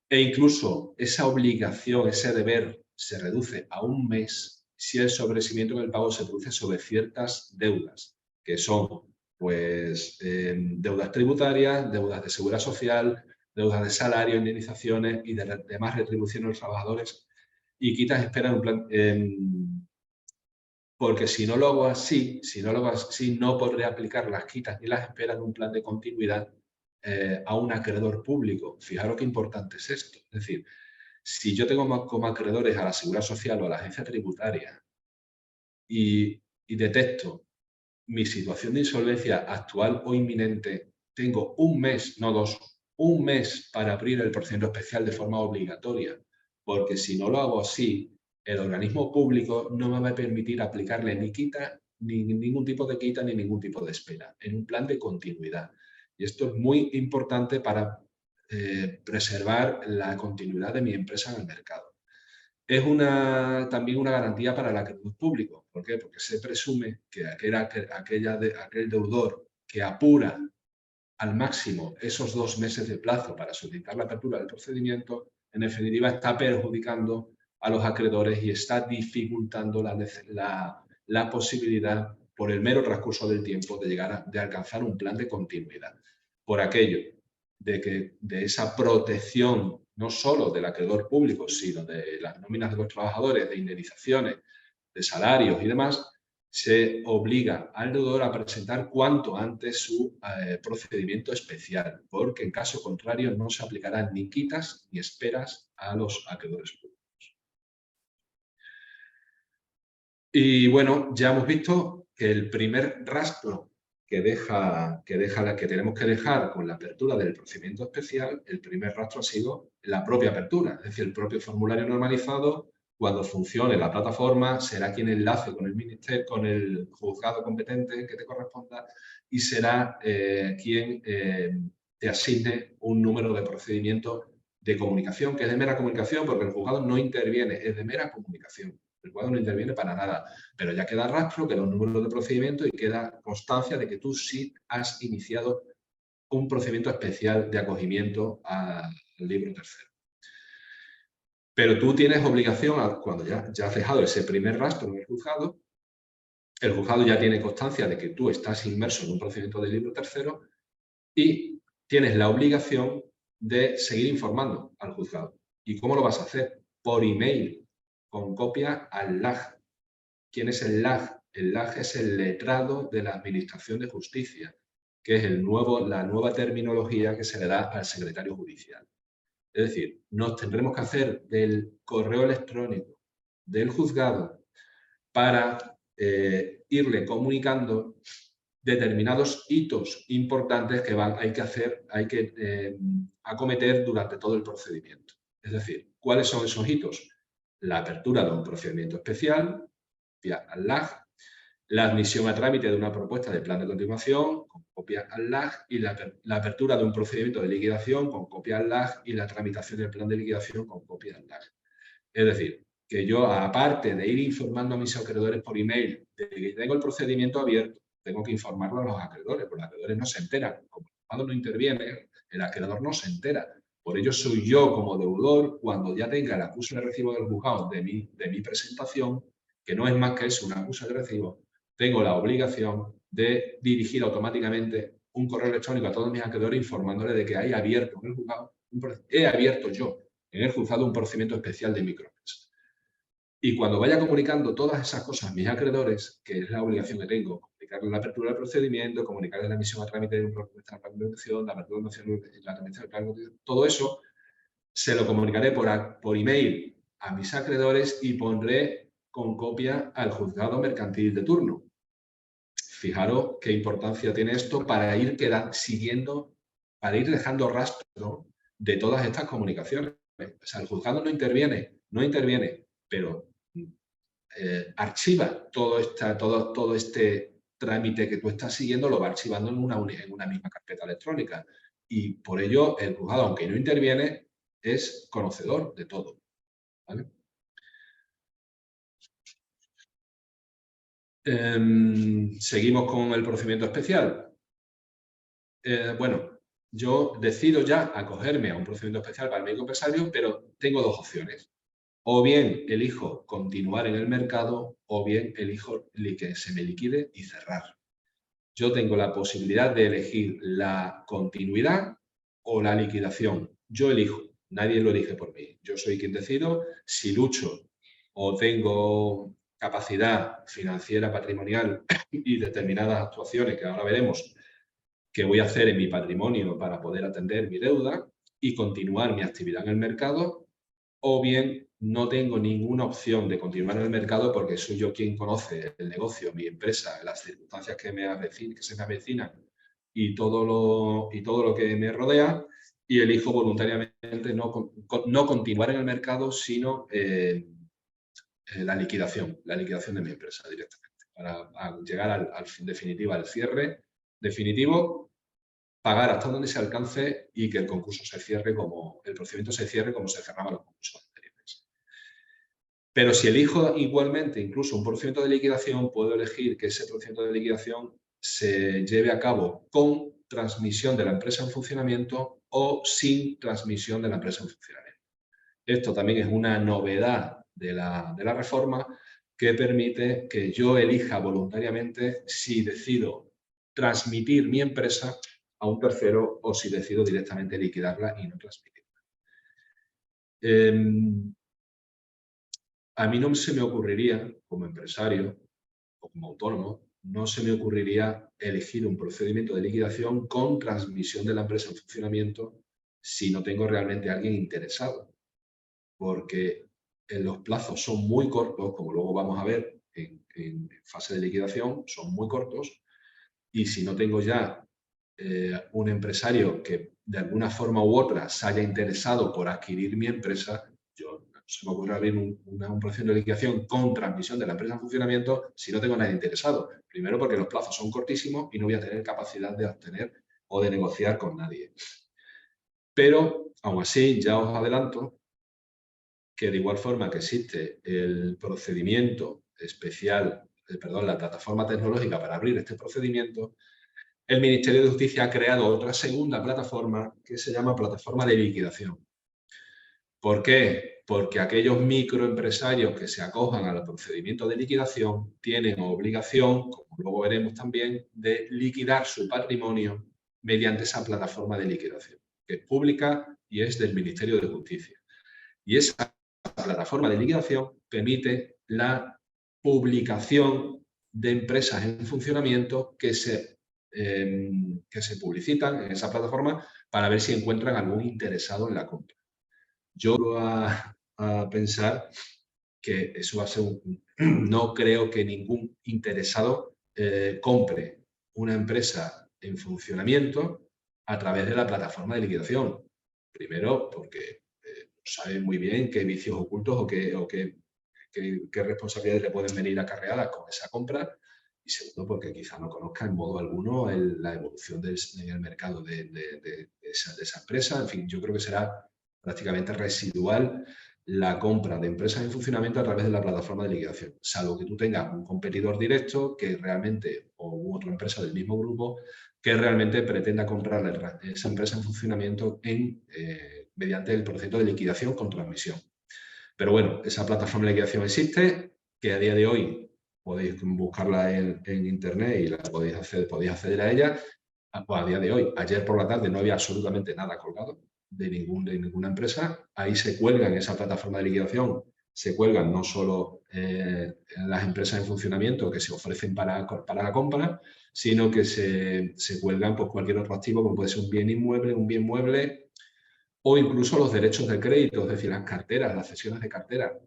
E incluso esa obligación, ese deber, se reduce a 1 mes si el sobreseimiento en el pago se produce sobre ciertas deudas, que son pues, deudas tributarias, deudas de seguridad social, deudas de salario, indemnizaciones y de demás retribuciones a los trabajadores, y quitas esperas en un plan... porque si no lo hago así, no podré aplicar las quitas ni las esperas en un plan de continuidad a un acreedor público. Fijaros qué importante es esto. Es decir, si yo tengo como acreedores a la Seguridad Social o a la agencia tributaria y detecto mi situación de insolvencia actual o inminente, tengo 1 mes, no 2, 1 mes para abrir el procedimiento especial de forma obligatoria, porque si no lo hago así, el organismo público no me va a permitir aplicarle ni quita, ni ningún tipo de quita, ni ningún tipo de espera, en un plan de continuidad. Y esto es muy importante para preservar la continuidad de mi empresa en el mercado. Es también una garantía para el acreedor público. ¿Por qué? Porque se presume que aquel deudor que apura al máximo esos 2 meses de plazo para solicitar la apertura del procedimiento, en definitiva está perjudicando a los acreedores y está dificultando la posibilidad, por el mero transcurso del tiempo, de alcanzar un plan de continuidad. Por aquello de esa protección no solo del acreedor público, sino de las nóminas de los trabajadores, de indemnizaciones, de salarios y demás, se obliga al deudor a presentar cuanto antes su procedimiento especial, porque en caso contrario no se aplicarán ni quitas ni esperas a los acreedores públicos. Y bueno, ya hemos visto que el primer rastro que tenemos que dejar con la apertura del procedimiento especial, el primer rastro ha sido la propia apertura, es decir, el propio formulario normalizado. Cuando funcione la plataforma, será quien enlace con el ministerio, con el juzgado competente que te corresponda, y será quien te asigne un número de procedimiento de comunicación, que es de mera comunicación, porque el juzgado no interviene, es de mera comunicación. El juzgado no interviene para nada, pero ya queda rastro, queda un número de procedimiento y queda constancia de que tú sí has iniciado un procedimiento especial de acogimiento al libro tercero. Pero tú tienes obligación, cuando ya has dejado ese primer rastro en el juzgado ya tiene constancia de que tú estás inmerso en un procedimiento de libro tercero y tienes la obligación de seguir informando al juzgado. ¿Y cómo lo vas a hacer? Por email, con copia al LAJ. ¿Quién es el LAJ? El LAJ es el letrado de la Administración de Justicia, que es la nueva terminología que se le da al secretario judicial. Es decir, nos tendremos que hacer del correo electrónico del juzgado para irle comunicando determinados hitos importantes que hay que acometer durante todo el procedimiento. Es decir, ¿cuáles son esos hitos? La apertura de un procedimiento especial, vía al LAJ, la admisión a trámite de una propuesta de plan de continuación, con copia al LAJ, y la apertura de un procedimiento de liquidación, con copia al LAJ, y la tramitación del plan de liquidación, con copia al LAJ. Es decir, que yo, aparte de ir informando a mis acreedores por email de que tengo el procedimiento abierto, tengo que informarlo a los acreedores, porque los acreedores no se enteran. Como el juzgado no interviene, el acreedor no se entera. Por ello soy yo, como deudor, cuando ya tenga el acuse de recibo del juzgado de mi presentación, que no es más que eso, un acuse de recibo, tengo la obligación de dirigir automáticamente un correo electrónico a todos mis acreedores informándoles de que he abierto en el juzgado, he abierto yo en el juzgado un procedimiento especial de microempresa. Y cuando vaya comunicando todas esas cosas a mis acreedores, que es la obligación que tengo, comunicarles la apertura del procedimiento, comunicarles la emisión a trámite de una propuesta de plan de negociación, la apertura de la tramitación del plan de negociación, todo eso se lo comunicaré por email a mis acreedores y pondré con copia al juzgado mercantil de turno. Fijaros qué importancia tiene esto para ir para ir dejando rastro de todas estas comunicaciones. O sea, el juzgado no interviene, pero archiva todo este trámite que tú estás siguiendo, lo va archivando en una misma carpeta electrónica. Y por ello el juzgado, aunque no interviene, es conocedor de todo, ¿vale? Seguimos con el procedimiento especial. Bueno, yo decido ya acogerme a un procedimiento especial para el médico empresario, pero tengo dos opciones. O bien elijo continuar en el mercado, o bien elijo que se me liquide y cerrar. Yo tengo la posibilidad de elegir la continuidad o la liquidación. Yo elijo, nadie lo elige por mí. Yo soy quien decido si lucho o tengo capacidad financiera, patrimonial y determinadas actuaciones que ahora veremos que voy a hacer en mi patrimonio para poder atender mi deuda y continuar mi actividad en el mercado, o bien no tengo ninguna opción de continuar en el mercado porque soy yo quien conoce el negocio, mi empresa, las circunstancias que se me avecinan y todo lo que me rodea, y elijo voluntariamente no continuar en el mercado, sino la liquidación de mi empresa directamente, para llegar al fin definitivo, al cierre definitivo, pagar hasta donde se alcance y que el concurso se cierre el procedimiento se cierre como se cerraban los concursos anteriores. Pero si elijo igualmente incluso un procedimiento de liquidación, puedo elegir que ese procedimiento de liquidación se lleve a cabo con transmisión de la empresa en funcionamiento o sin transmisión de la empresa en funcionamiento. Esto también es una novedad de la reforma, que permite que yo elija voluntariamente si decido transmitir mi empresa a un tercero o si decido directamente liquidarla y no transmitirla. A mí no se me ocurriría, como empresario o como autónomo, no se me ocurriría elegir un procedimiento de liquidación con transmisión de la empresa en funcionamiento si no tengo realmente a alguien interesado, porque los plazos son muy cortos, como luego vamos a ver en fase de liquidación, son muy cortos, y si no tengo ya un empresario que de alguna forma u otra se haya interesado por adquirir mi empresa, yo se me ocurre abrir un procedimiento de liquidación con transmisión de la empresa en funcionamiento si no tengo a nadie interesado. Primero porque los plazos son cortísimos y no voy a tener capacidad de obtener o de negociar con nadie. Pero, aún así, ya os adelanto que de igual forma que existe el procedimiento especial, la plataforma tecnológica para abrir este procedimiento, el Ministerio de Justicia ha creado otra segunda plataforma que se llama plataforma de liquidación. ¿Por qué? Porque aquellos microempresarios que se acojan al procedimiento de liquidación tienen obligación, como luego veremos también, de liquidar su patrimonio mediante esa plataforma de liquidación, que es pública y es del Ministerio de Justicia. Y esa plataforma de liquidación permite la publicación de empresas en funcionamiento que se publicitan en esa plataforma para ver si encuentran algún interesado en la compra. Yo voy a pensar que eso va a ser no creo que ningún interesado compre una empresa en funcionamiento a través de la plataforma de liquidación. Primero, porque saben muy bien qué vicios ocultos o qué responsabilidades le pueden venir acarreadas con esa compra. Y segundo, porque quizá no conozca en modo alguno la evolución en el mercado de esa empresa. En fin, yo creo que será prácticamente residual la compra de empresas en funcionamiento a través de la plataforma de liquidación, salvo que tú tengas un competidor directo que realmente, o otra empresa del mismo grupo, que realmente pretenda comprar esa empresa en funcionamiento mediante el procedimiento de liquidación con transmisión. Pero bueno, esa plataforma de liquidación existe, que a día de hoy podéis buscarla en internet y podéis acceder a ella. A día de hoy, ayer por la tarde no había absolutamente nada colgado de ninguna empresa. Ahí se cuelgan en esa plataforma de liquidación, se cuelgan no solo las empresas en funcionamiento que se ofrecen para la compra, sino que se cuelgan pues, cualquier otro activo, como puede ser un bien inmueble, un bien mueble, o incluso los derechos de crédito, es decir, las carteras, las cesiones de cartera,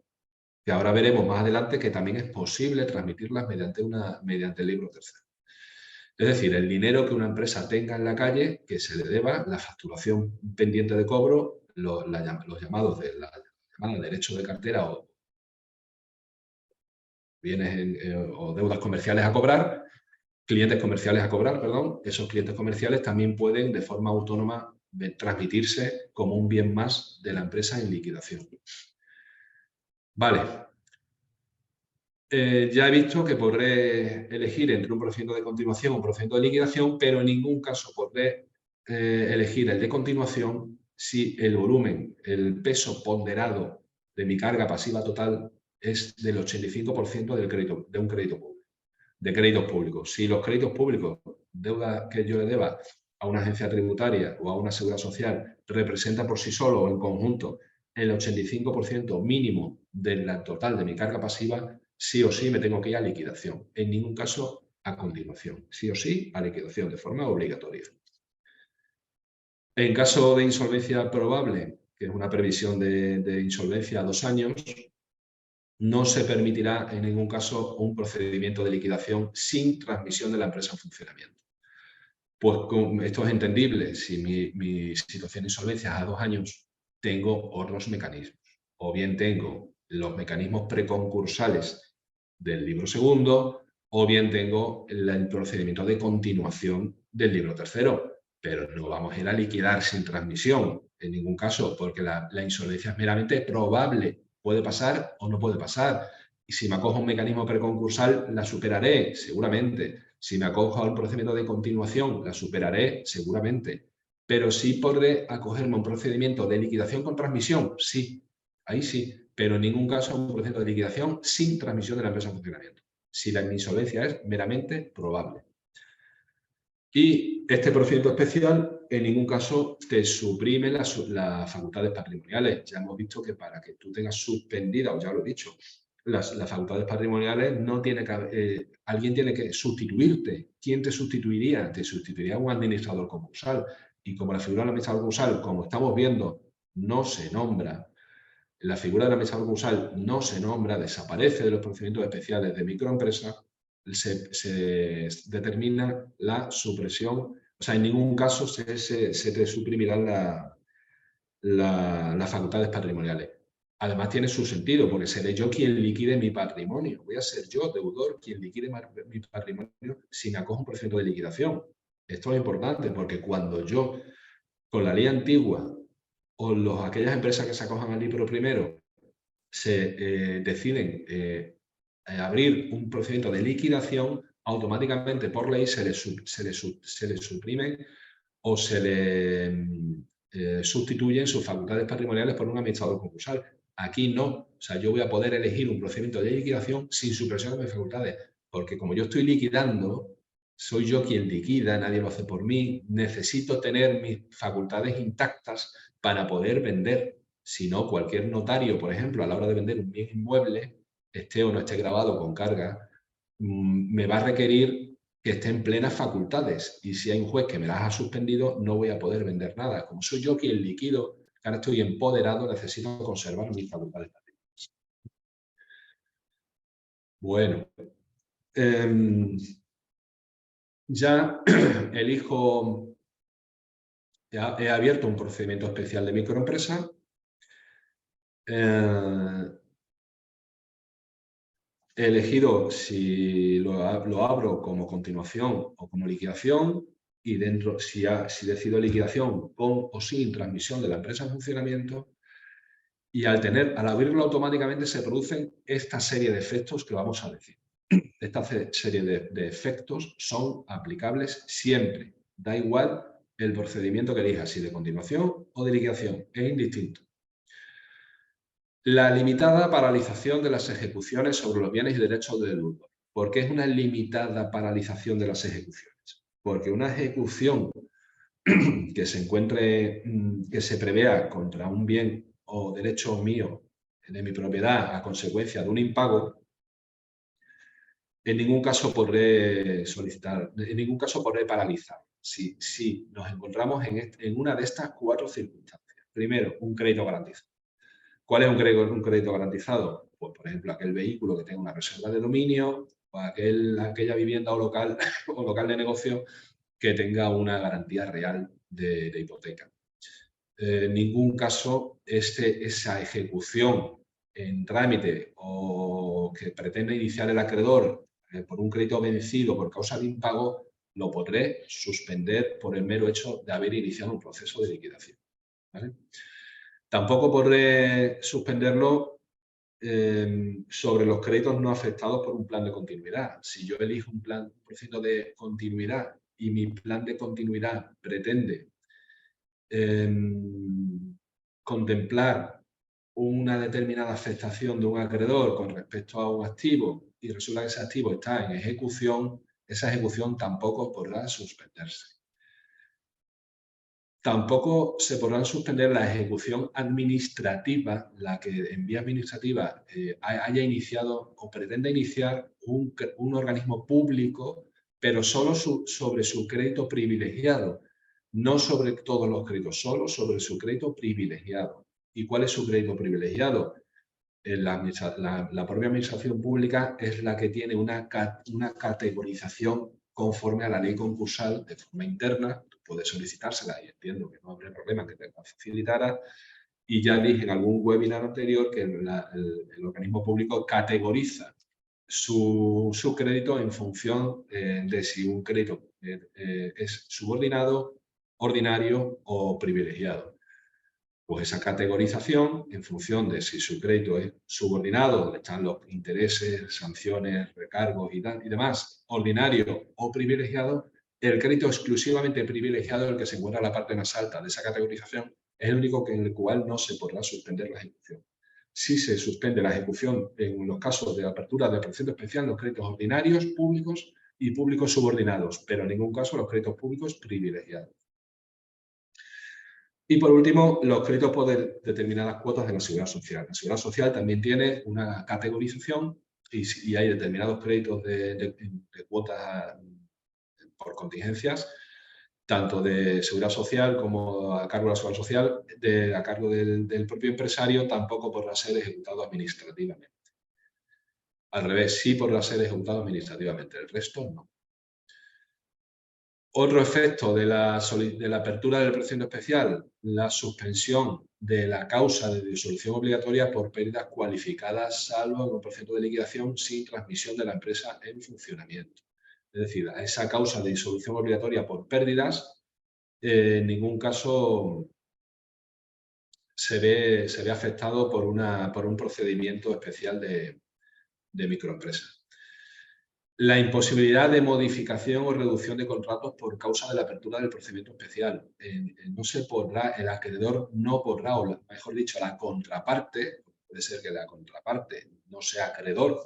que ahora veremos más adelante que también es posible transmitirlas mediante el libro tercero. Es decir, el dinero que una empresa tenga en la calle, que se le deba, la facturación pendiente de cobro, los llamados derechos de cartera o deudas comerciales a cobrar, clientes comerciales a cobrar, perdón, esos clientes comerciales también pueden de forma autónoma transmitirse como un bien más de la empresa en liquidación. Vale. Ya he visto que podré elegir entre un procedimiento de continuación o un procedimiento de liquidación, pero en ningún caso podré elegir el de continuación si el volumen, el peso ponderado de mi carga pasiva total es del 85% del crédito, de un crédito público, de créditos públicos. Si los créditos públicos, deuda que yo le deba a una agencia tributaria o a una seguridad social, representa por sí solo o en conjunto el 85% mínimo del total de mi carga pasiva, sí o sí me tengo que ir a liquidación. En ningún caso a continuación. Sí o sí a liquidación de forma obligatoria. En caso de insolvencia probable, que es una previsión de insolvencia a 2 años, no se permitirá en ningún caso un procedimiento de liquidación sin transmisión de la empresa en funcionamiento. Pues esto es entendible. Si mi situación de insolvencia es a 2 años, tengo otros mecanismos. O bien tengo los mecanismos preconcursales del libro segundo, o bien tengo el procedimiento de continuación del libro tercero. Pero no vamos a ir a liquidar sin transmisión, en ningún caso, porque la insolvencia es meramente probable. Puede pasar o no puede pasar. Y si me acojo a un mecanismo preconcursal, la superaré, seguramente. Si me acojo a un procedimiento de continuación, la superaré, seguramente. Pero sí podré acogerme a un procedimiento de liquidación con transmisión, sí, ahí sí, pero en ningún caso a un procedimiento de liquidación sin transmisión de la empresa en funcionamiento, si la insolvencia es meramente probable. Y este procedimiento especial en ningún caso te suprime las facultades patrimoniales. Ya hemos visto que para que tú tengas suspendida, o ya lo he dicho, las facultades patrimoniales, no tiene que, alguien tiene que sustituirte. ¿Quién te sustituiría? Te sustituiría un administrador concursal. Y como la figura del administrador concursal, como estamos viendo, no se nombra, la figura del administrador concursal no se nombra, desaparece de los procedimientos especiales de microempresa, se determina la supresión, o sea, en ningún caso se te suprimirán las facultades patrimoniales. Además tiene su sentido, porque seré yo quien liquide mi patrimonio. Voy a ser yo, deudor, quien liquide mi patrimonio sin acojo a un procedimiento de liquidación. Esto es importante, porque cuando yo, con la ley antigua, o aquellas empresas que se acojan al libro primero, se deciden abrir un procedimiento de liquidación, automáticamente por ley se le suprimen o se le sustituyen sus facultades patrimoniales por un administrador concursal. Aquí no. O sea, yo voy a poder elegir un procedimiento de liquidación sin supresión de mis facultades, porque como yo estoy liquidando, soy yo quien liquida, nadie lo hace por mí, necesito tener mis facultades intactas para poder vender. Si no, cualquier notario, por ejemplo, a la hora de vender un bien inmueble, esté o no esté grabado con carga, me va a requerir que esté en plenas facultades. Y si hay un juez que me las ha suspendido, no voy a poder vender nada. Como soy yo quien liquido, que ahora estoy empoderado, necesito conservar mis facultades. Bueno, ya elijo, he abierto un procedimiento especial de microempresa. He elegido si lo abro como continuación o como liquidación, y dentro, si decido liquidación con o sin transmisión de la empresa en funcionamiento, y al abrirlo automáticamente se producen esta serie de efectos que vamos a decir. Esta serie de efectos son aplicables siempre, da igual el procedimiento que elija, si de continuación o de liquidación, es indistinto. La limitada paralización de las ejecuciones sobre los bienes y derechos del deudor. ¿Por qué es una limitada paralización de las ejecuciones? Porque una ejecución que se prevea contra un bien o derecho mío de mi propiedad a consecuencia de un impago, en ningún caso podré solicitar, en ningún caso podré paralizar. Si nos encontramos en una de estas 4 circunstancias. Primero, un crédito garantizado. ¿Cuál es un crédito garantizado? Pues, por ejemplo, aquel vehículo que tenga una reserva de dominio, o aquella vivienda o local, o local de negocio que tenga una garantía real de hipoteca. En ningún caso esa ejecución en trámite o que pretende iniciar el acreedor por un crédito vencido por causa de impago, lo podré suspender por el mero hecho de haber iniciado un proceso de liquidación, ¿vale? Tampoco podré suspenderlo sobre los créditos no afectados por un plan de continuidad. Si yo elijo un procedimiento de continuidad y mi plan de continuidad pretende contemplar una determinada afectación de un acreedor con respecto a un activo y resulta que ese activo está en ejecución, esa ejecución tampoco podrá suspenderse. Tampoco se podrán suspender la ejecución administrativa, la que en vía administrativa haya iniciado o pretenda iniciar un organismo público, pero solo sobre su crédito privilegiado, no sobre todos los créditos, solo sobre su crédito privilegiado. ¿Y cuál es su crédito privilegiado? La propia administración pública es la que tiene una categorización conforme a la ley concursal de forma interna. Tú puedes solicitársela y entiendo que no habría problema que te la facilitara. Y ya dije en algún webinar anterior que el organismo público categoriza su crédito en función de si un crédito es subordinado, ordinario o privilegiado. Pues esa categorización, en función de si su crédito es subordinado, donde están los intereses, sanciones, recargos y demás, ordinario o privilegiado, el crédito exclusivamente privilegiado, el que se encuentra en la parte más alta de esa categorización, es el único en el cual no se podrá suspender la ejecución. Si se suspende la ejecución en los casos de apertura de procedimiento especial, los créditos ordinarios públicos y públicos subordinados, pero en ningún caso los créditos públicos privilegiados. Y por último, los créditos por determinadas cuotas de la Seguridad Social. La Seguridad Social también tiene una categorización y hay determinados créditos de cuotas por contingencias, tanto de Seguridad Social como a cargo de la Seguridad Social, a cargo del propio empresario, tampoco podrá ser ejecutado administrativamente. Al revés, sí podrá ser ejecutado administrativamente, el resto no. Otro efecto de la apertura del procedimiento especial, la suspensión de la causa de disolución obligatoria por pérdidas cualificadas, salvo en un procedimiento de liquidación sin transmisión de la empresa en funcionamiento. Es decir, a esa causa de disolución obligatoria por pérdidas, en ningún caso se ve afectado por un procedimiento especial de microempresa. La imposibilidad de modificación o reducción de contratos por causa de la apertura del procedimiento especial. No se podrá, el acreedor no podrá, o mejor dicho, la contraparte, puede ser que la contraparte no sea acreedor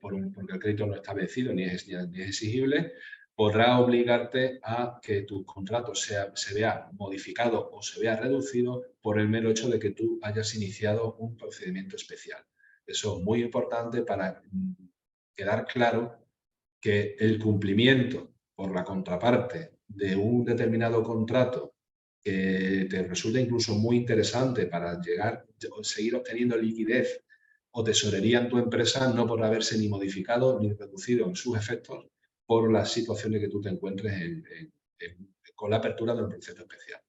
porque el crédito no está vencido ni es exigible, podrá obligarte a que tu contrato se vea modificado o se vea reducido por el mero hecho de que tú hayas iniciado un procedimiento especial. Eso es muy importante para quedar claro que el cumplimiento por la contraparte de un determinado contrato que te resulta incluso muy interesante para seguir obteniendo liquidez o tesorería en tu empresa no podrá verse ni modificado ni reducido en sus efectos por las situaciones que tú te encuentres con la apertura del proceso especial.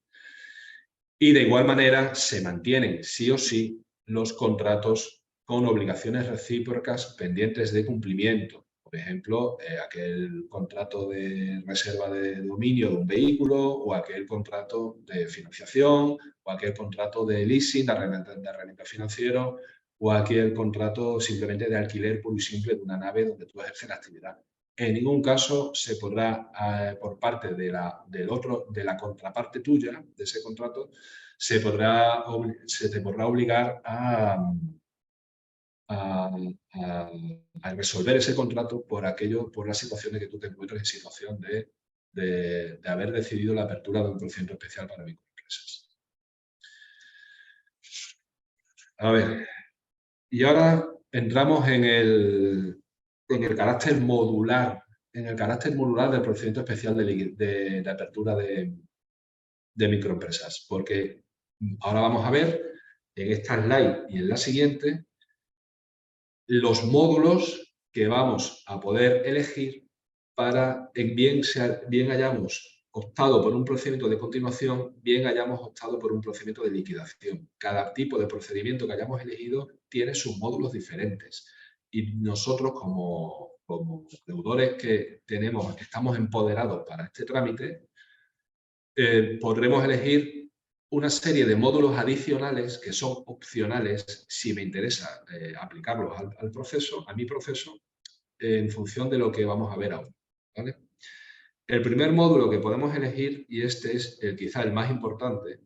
Y de igual manera se mantienen sí o sí los contratos con obligaciones recíprocas pendientes de cumplimiento. Por ejemplo, aquel contrato de reserva de dominio de un vehículo o aquel contrato de financiación o aquel contrato de leasing, de arrendamiento financiero o aquel contrato simplemente de alquiler puro y simple de una nave donde tú ejerces la actividad. En ningún caso se podrá, por parte de la contraparte tuya, de ese contrato, se te podrá obligar a resolver ese contrato por las situaciones que tú te encuentres en situación de haber decidido la apertura de un procedimiento especial para microempresas. A ver, y ahora entramos en el carácter modular, del procedimiento especial de apertura de microempresas, porque ahora vamos a ver en esta slide y en la siguiente los módulos que vamos a poder elegir para, bien hayamos optado por un procedimiento de continuación, bien hayamos optado por un procedimiento de liquidación. Cada tipo de procedimiento que hayamos elegido tiene sus módulos diferentes. Y nosotros, como deudores que estamos empoderados para este trámite, podremos elegir una serie de módulos adicionales que son opcionales si me interesa aplicarlos al proceso, a mi proceso, en función de lo que vamos a ver ahora, ¿vale? El primer módulo que podemos elegir, y este es quizá el más importante,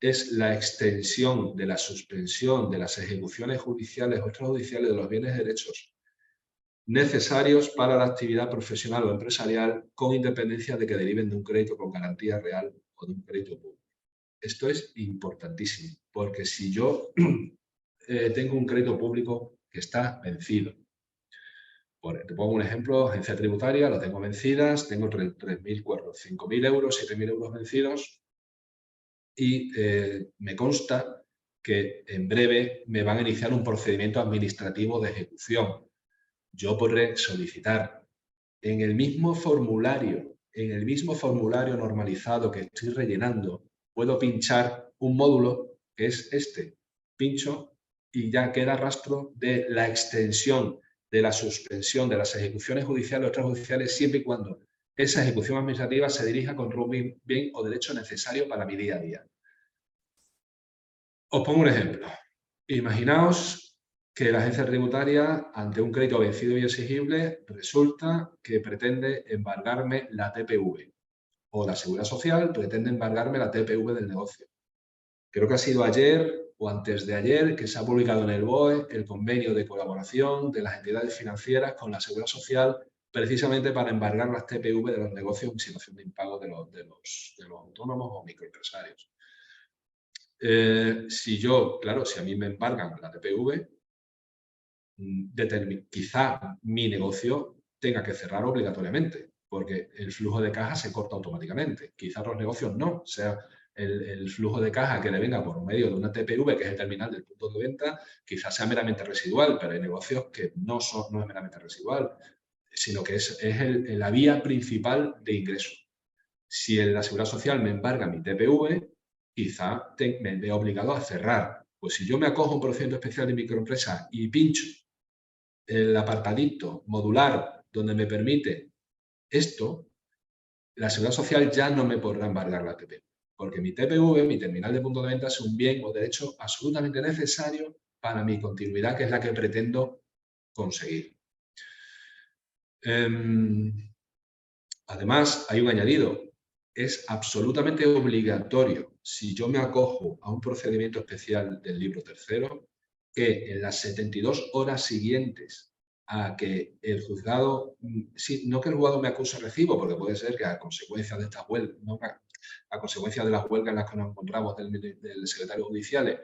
es la extensión de la suspensión de las ejecuciones judiciales o extrajudiciales de los bienes y derechos necesarios para la actividad profesional o empresarial, con independencia de que deriven de un crédito con garantía real o de un crédito público. Esto es importantísimo, porque si yo tengo un crédito público que está vencido, te pongo un ejemplo, agencia tributaria, la tengo vencidas, tengo 3.000, 5.000 euros, 7.000 euros vencidos y me consta que en breve me van a iniciar un procedimiento administrativo de ejecución. Yo podré solicitar en el mismo formulario normalizado que estoy rellenando, puedo pinchar un módulo que es este. Pincho y ya queda rastro de la extensión de la suspensión de las ejecuciones judiciales o extrajudiciales, siempre y cuando esa ejecución administrativa se dirija contra un bien o derecho necesario para mi día a día. Os pongo un ejemplo. Imaginaos que la agencia tributaria, ante un crédito vencido y exigible, resulta que pretende embargarme la TPV, o la Seguridad Social pretende embargarme la TPV del negocio. Creo que ha sido ayer o antes de ayer que se ha publicado en el BOE el convenio de colaboración de las entidades financieras con la Seguridad Social, precisamente para embargar las TPV de los negocios en situación de impago de los autónomos o microempresarios. Si a mí me embargan la TPV, quizá mi negocio tenga que cerrar obligatoriamente, porque el flujo de caja se corta automáticamente. Quizá los negocios no, sea el flujo de caja que le venga por medio de una TPV, que es el terminal del punto de venta, quizás sea meramente residual, pero hay negocios que no es meramente residual, sino que es la vía principal de ingreso. Si en la Seguridad Social me embarga mi TPV, quizá me vea obligado a cerrar. Pues si yo me acojo a un procedimiento especial de microempresa y pincho el apartadito modular donde me permite esto, la Seguridad Social ya no me podrá embargar la TPV, porque mi TPV, mi terminal de punto de venta, es un bien o derecho absolutamente necesario para mi continuidad, que es la que pretendo conseguir. Además, hay un añadido. Es absolutamente obligatorio, si yo me acojo a un procedimiento especial del libro tercero, que en las 72 horas siguientes a que el juzgado, no que el juzgado me acuse recibo, porque puede ser que a consecuencia de estas huelgas, a consecuencia de las huelgas en las que nos encontramos del secretario judicial,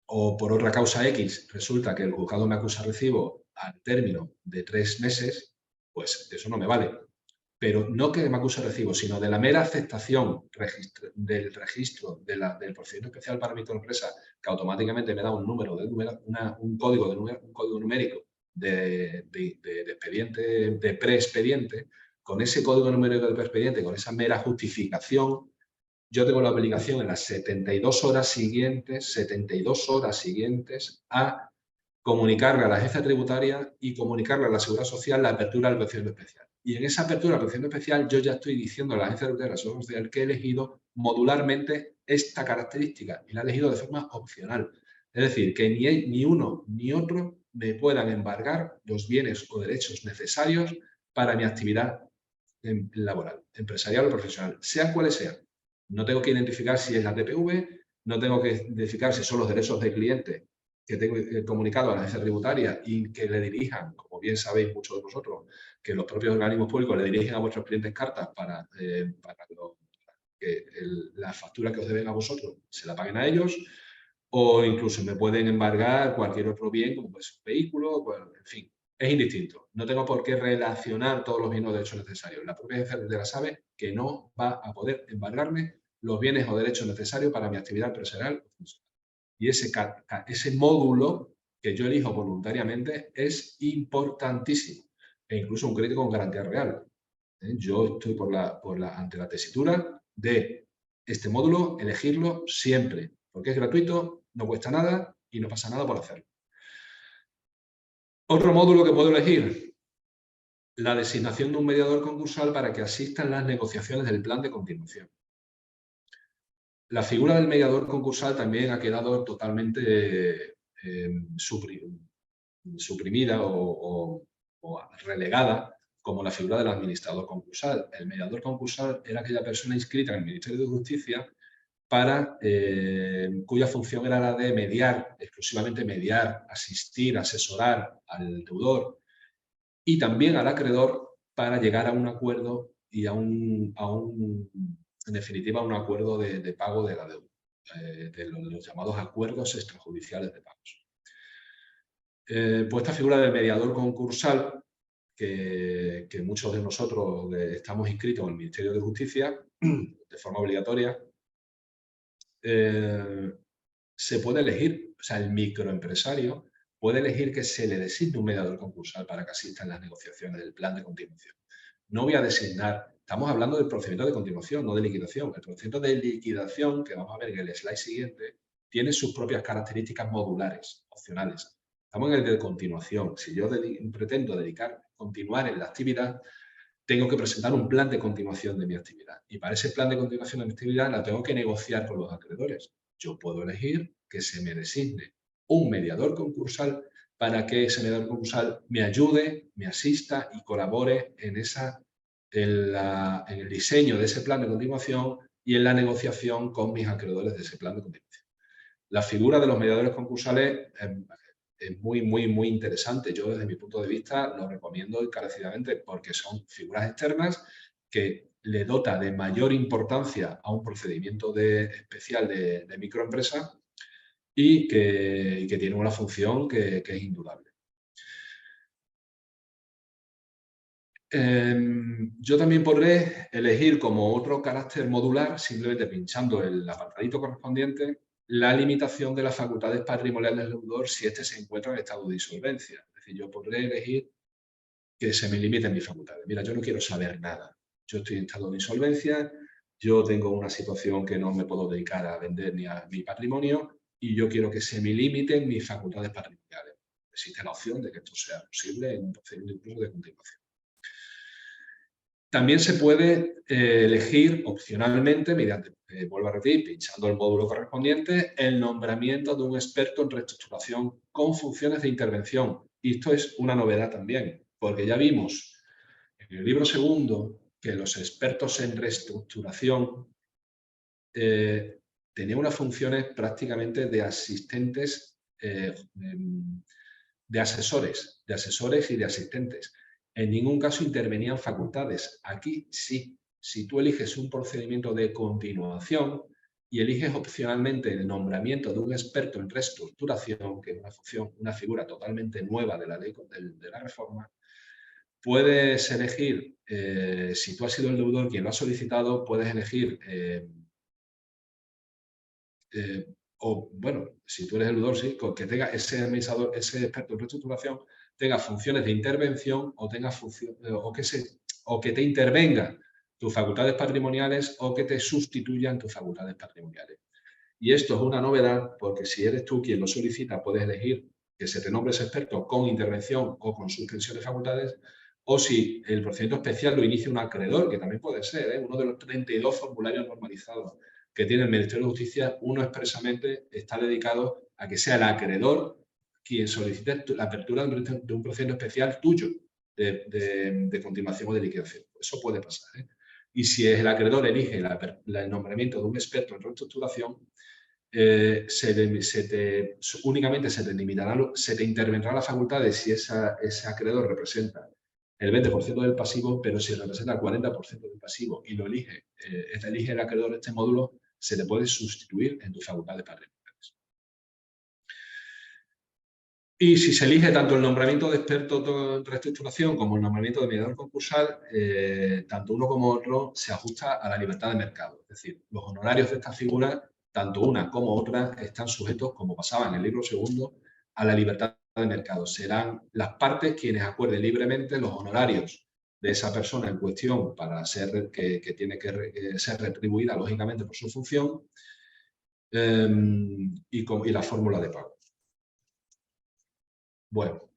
o por otra causa X, resulta que el juzgado me acusa recibo al término de 3 meses, pues eso no me vale. Pero no que me acuse recibo, sino de la mera aceptación del registro del procedimiento especial para microempresa, que automáticamente me da un código numérico de expediente, de preexpediente. Con ese código numérico de preexpediente, con esa mera justificación, yo tengo la obligación en las 72 horas siguientes a comunicarle a la agencia tributaria y comunicarle a la Seguridad Social la apertura del procedimiento especial. Y en esa apertura del procedimiento especial yo ya estoy diciendo a la agencia tributaria de la Seguridad Social que he elegido modularmente esta característica y la he elegido de forma opcional. Es decir, que ni uno ni otro me puedan embargar los bienes o derechos necesarios para mi actividad laboral, empresarial o profesional, sean cuales sean. No tengo que identificar si es la TPV, no tengo que identificar si son los derechos del cliente que tengo comunicado a la agencia tributaria y que le dirijan, como bien sabéis muchos de vosotros, que los propios organismos públicos le dirigen a vuestros clientes cartas para que la factura que os deben a vosotros se la paguen a ellos, o incluso me pueden embargar cualquier otro bien, como puede ser un vehículo, en fin, es indistinto. No tengo por qué relacionar todos los bienes o derechos necesarios. La propia agencia tributaria sabe que no va a poder embargarme los bienes o derechos necesarios para mi actividad empresarial. Y ese módulo que yo elijo voluntariamente es importantísimo. E incluso un crédito con garantía real. Yo estoy ante la tesitura de este módulo, elegirlo siempre, porque es gratuito, no cuesta nada y no pasa nada por hacerlo. Otro módulo que puedo elegir, la designación de un mediador concursal para que asista en las negociaciones del plan de continuación. La figura del mediador concursal también ha quedado totalmente suprimida o relegada como la figura del administrador concursal. El mediador concursal era aquella persona inscrita en el Ministerio de Justicia cuya función era la de mediar, exclusivamente mediar, asistir, asesorar al deudor y también al acreedor para llegar a un acuerdo y en definitiva, a un acuerdo de pago de la deuda, de los llamados acuerdos extrajudiciales de pagos. Pues esta figura del mediador concursal, que muchos de nosotros estamos inscritos en el Ministerio de Justicia de forma obligatoria, se puede elegir, o sea, el microempresario puede elegir que se le designe un mediador concursal para que asista en las negociaciones del plan de continuación. No voy a designar, estamos hablando del procedimiento de continuación, no de liquidación. El procedimiento de liquidación, que vamos a ver en el slide siguiente, tiene sus propias características modulares, opcionales. Estamos en el de continuación. Si yo pretendo continuar en la actividad, tengo que presentar un plan de continuación de mi actividad. Y para ese plan de continuación de mi actividad la tengo que negociar con los acreedores. Yo puedo elegir que se me designe un mediador concursal para que ese mediador concursal me ayude, me asista y colabore en el diseño de ese plan de continuación y en la negociación con mis acreedores de ese plan de continuación. La figura de los mediadores concursales es muy interesante. Yo, desde mi punto de vista, lo recomiendo encarecidamente porque son figuras externas que le dota de mayor importancia a un procedimiento especial de microempresa y que tiene una función que es indudable. Yo también podré elegir como otro carácter modular, simplemente pinchando el apartadito correspondiente, la limitación de las facultades patrimoniales del deudor si éste se encuentra en estado de insolvencia. Es decir, yo podré elegir que se me limiten mis facultades. Mira, yo no quiero saber nada. Yo estoy en estado de insolvencia, yo tengo una situación que no me puedo dedicar a vender ni a mi patrimonio y yo quiero que se me limiten mis facultades patrimoniales. Existe la opción de que esto sea posible en un procedimiento incluso de continuación. También se puede elegir opcionalmente, mediante, vuelvo a repetir, pinchando el módulo correspondiente, el nombramiento de un experto en reestructuración con funciones de intervención. Y esto es una novedad también, porque ya vimos en el libro segundo que los expertos en reestructuración tenían unas funciones prácticamente de asistentes, de asesores y de asistentes. En ningún caso intervenían facultades. Aquí sí. Si tú eliges un procedimiento de continuación y eliges opcionalmente el nombramiento de un experto en reestructuración, que es una figura totalmente nueva de la ley de la reforma, puedes elegir, si tú has sido el deudor quien lo ha solicitado, puedes elegir, o bueno, si tú eres el deudor, sí, que tenga ese administrador, ese experto en reestructuración, tenga funciones de intervención o que te intervenga tus facultades patrimoniales o que te sustituyan tus facultades patrimoniales. Y esto es una novedad porque si eres tú quien lo solicita, puedes elegir que se te nombre ese experto con intervención o con suspensión de facultades, o si el procedimiento especial lo inicia un acreedor, que también puede ser, uno de los 32 formularios normalizados que tiene el Ministerio de Justicia, uno expresamente está dedicado a que sea el acreedor quien solicite la apertura de un procedimiento especial tuyo de continuación o de liquidación. Eso puede pasar. Y si el acreedor elige el nombramiento de un experto en reestructuración, únicamente se te intervendrá la facultad de si ese acreedor representa el 20% del pasivo, pero si representa el 40% del pasivo y lo elige el acreedor este módulo, se te puede sustituir en tus facultades patrimoniales. Y si se elige tanto el nombramiento de experto en reestructuración como el nombramiento de mediador concursal, tanto uno como otro se ajusta a la libertad de mercado. Es decir, los honorarios de esta figura, tanto una como otra, están sujetos, como pasaba en el libro segundo, a la libertad de mercado. Serán las partes quienes acuerden libremente los honorarios de esa persona en cuestión para ser, que tiene que ser retribuida, lógicamente, por su función, y la fórmula de pago. Bueno,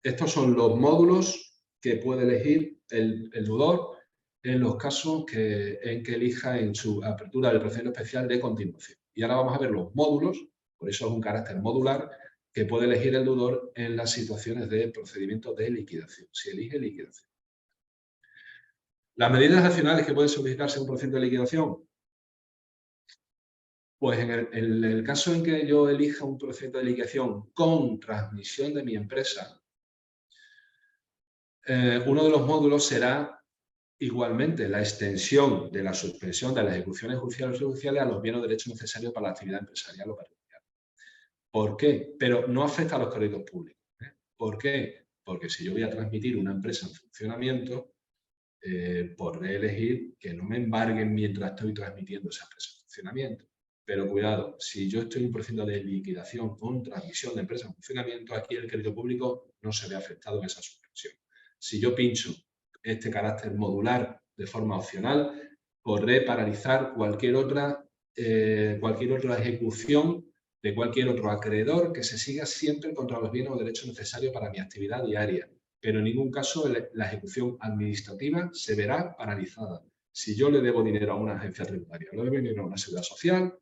estos son los módulos que puede elegir el deudor en los casos en que elija en su apertura del procedimiento especial de continuación. Y ahora vamos a ver los módulos, por eso es un carácter modular, que puede elegir el deudor en las situaciones de procedimiento de liquidación, si elige liquidación. Las medidas adicionales que pueden solicitarse en un procedimiento de liquidación. Pues en el caso en que yo elija un procedimiento de liquidación con transmisión de mi empresa, uno de los módulos será igualmente la extensión de la suspensión de las ejecuciones judiciales a los bienes o derechos necesarios para la actividad empresarial o patrimonial. ¿Por qué? Pero no afecta a los créditos públicos. ¿Por qué? Porque si yo voy a transmitir una empresa en funcionamiento, podré elegir que no me embarguen mientras estoy transmitiendo esa empresa en funcionamiento. Pero cuidado, si yo estoy en un proceso de liquidación con transmisión de empresa en funcionamiento, aquí el crédito público no se ve afectado en esa suspensión. Si yo pincho este carácter modular de forma opcional, podré paralizar cualquier otra ejecución de cualquier otro acreedor que se siga siempre contra los bienes o derechos necesarios para mi actividad diaria. Pero en ningún caso la ejecución administrativa se verá paralizada. Si yo le debo dinero a una agencia tributaria, le debo dinero a una seguridad social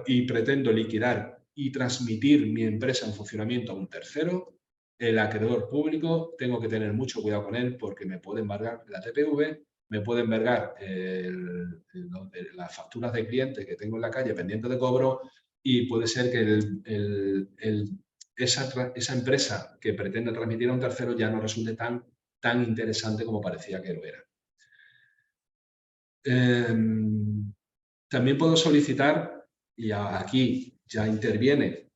y pretendo liquidar y transmitir mi empresa en funcionamiento a un tercero, el acreedor público tengo que tener mucho cuidado con él porque me puede embargar la TPV, me puede embargar las facturas de clientes que tengo en la calle pendientes de cobro y puede ser que esa empresa que pretende transmitir a un tercero ya no resulte tan interesante como parecía que lo era. También puedo solicitar, y aquí ya interviene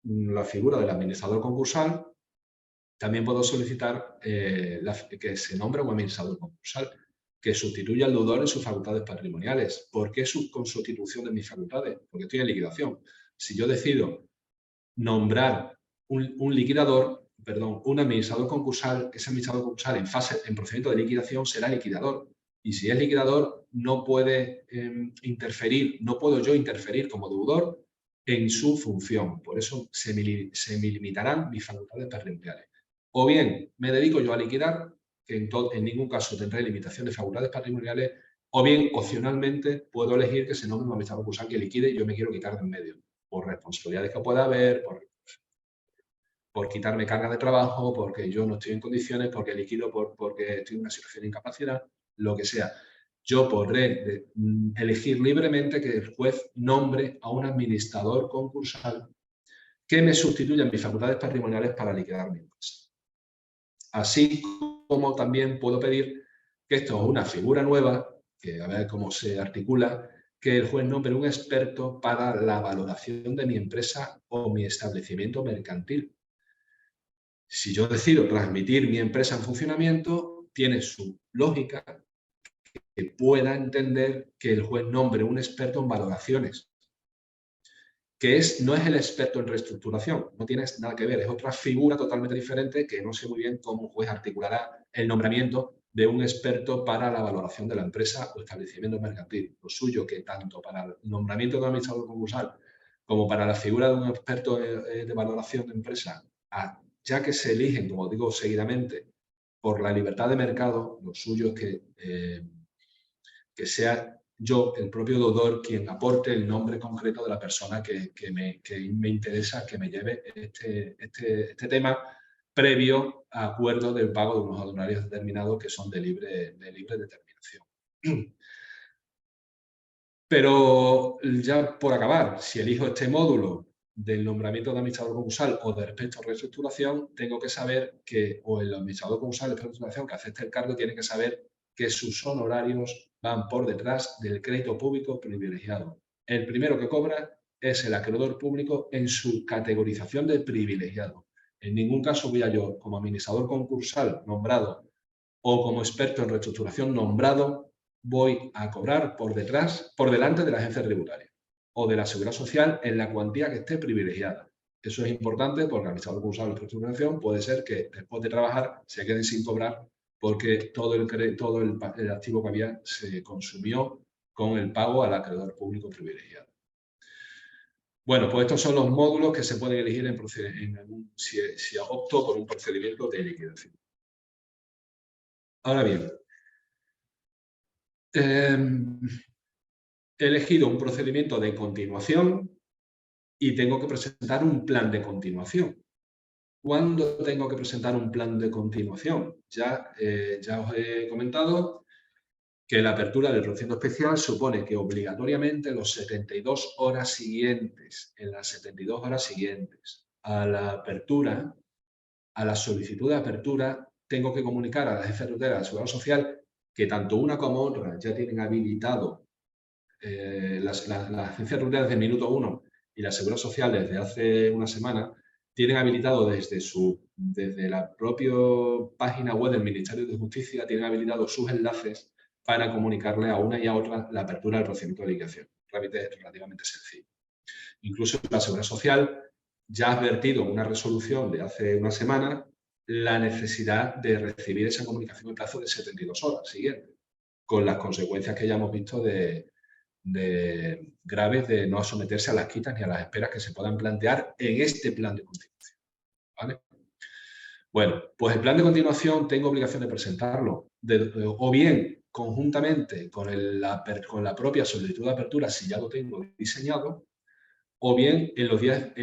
la figura del administrador concursal, también puedo solicitar que se nombre un administrador concursal que sustituya al deudor en sus facultades patrimoniales. ¿Por qué con sustitución de mis facultades? Porque estoy en liquidación. Si yo decido nombrar un liquidador, perdón, un administrador concursal, ese administrador concursal en procedimiento de liquidación será liquidador. Y si es liquidador, no puede interferir, no puedo yo interferir como deudor en su función. Por eso se me limitarán mis facultades patrimoniales. O bien me dedico yo a liquidar, que en ningún caso tendré limitación de facultades patrimoniales, o bien opcionalmente puedo elegir que se nombre un administrador concursal que liquide y yo me quiero quitar de en medio, por responsabilidades que pueda haber, por quitarme carga de trabajo, porque yo no estoy en condiciones, porque liquido porque estoy en una situación de incapacidad, lo que sea. Yo podré elegir libremente que el juez nombre a un administrador concursal que me sustituya en mis facultades patrimoniales para liquidar mi empresa. Así como también puedo pedir que esto es una figura nueva, que a ver cómo se articula, que el juez nombre un experto para la valoración de mi empresa o mi establecimiento mercantil. Si yo decido transmitir mi empresa en funcionamiento, tiene su lógica que pueda entender que el juez nombre un experto en valoraciones, que no es el experto en reestructuración, no tiene nada que ver, es otra figura totalmente diferente que no sé muy bien cómo un juez articulará el nombramiento de un experto para la valoración de la empresa o establecimiento mercantil. Lo suyo que tanto para el nombramiento de un administrador concursal como para la figura de un experto de valoración de empresa, ya que se eligen, como digo, seguidamente por la libertad de mercado, lo suyo es que sea yo, el propio deudor, quien aporte el nombre concreto de la persona que me interesa que me lleve este tema previo a acuerdo del pago de unos honorarios determinados que son de libre determinación. Pero ya por acabar, si elijo este módulo del nombramiento de administrador concursal o de respecto a reestructuración, tengo que saber que, o el administrador concursal de reestructuración que acepte el cargo tiene que saber que sus honorarios van por detrás del crédito público privilegiado. El primero que cobra es el acreedor público en su categorización de privilegiado. En ningún caso voy a yo, como administrador concursal nombrado o como experto en reestructuración nombrado, voy a cobrar por delante de la agencia tributaria o de la Seguridad Social en la cuantía que esté privilegiada. Eso es importante porque el administrador concursal de reestructuración puede ser que después de trabajar se queden sin cobrar porque todo el activo que había se consumió con el pago al acreedor público privilegiado. Bueno, pues estos son los módulos que se pueden elegir si opto por un procedimiento de liquidación. Ahora bien, he elegido un procedimiento de continuación y tengo que presentar un plan de continuación. ¿Cuándo tengo que presentar un plan de continuación? Ya os he comentado que la apertura del procedimiento especial supone que obligatoriamente en las 72 horas siguientes a la apertura, a la solicitud de apertura, tengo que comunicar a la jefe de tutela de la Seguridad Social que tanto una como otra ya tienen habilitado la agencia de tutela desde el minuto 1 y la Seguridad Social desde hace una semana, tienen habilitado desde la propia página web del Ministerio de Justicia, tienen habilitados sus enlaces para comunicarle a una y a otra la apertura del procedimiento de liquidación. Relativamente sencillo. Incluso la Seguridad Social ya ha advertido en una resolución de hace una semana la necesidad de recibir esa comunicación en plazo de 72 horas siguientes, con las consecuencias que ya hemos visto graves de no someterse a las quitas ni a las esperas que se puedan plantear en este plan de continuación. ¿Vale? Bueno, pues el plan de continuación tengo obligación de presentarlo o bien conjuntamente con la propia solicitud de apertura, si ya lo tengo diseñado, o bien en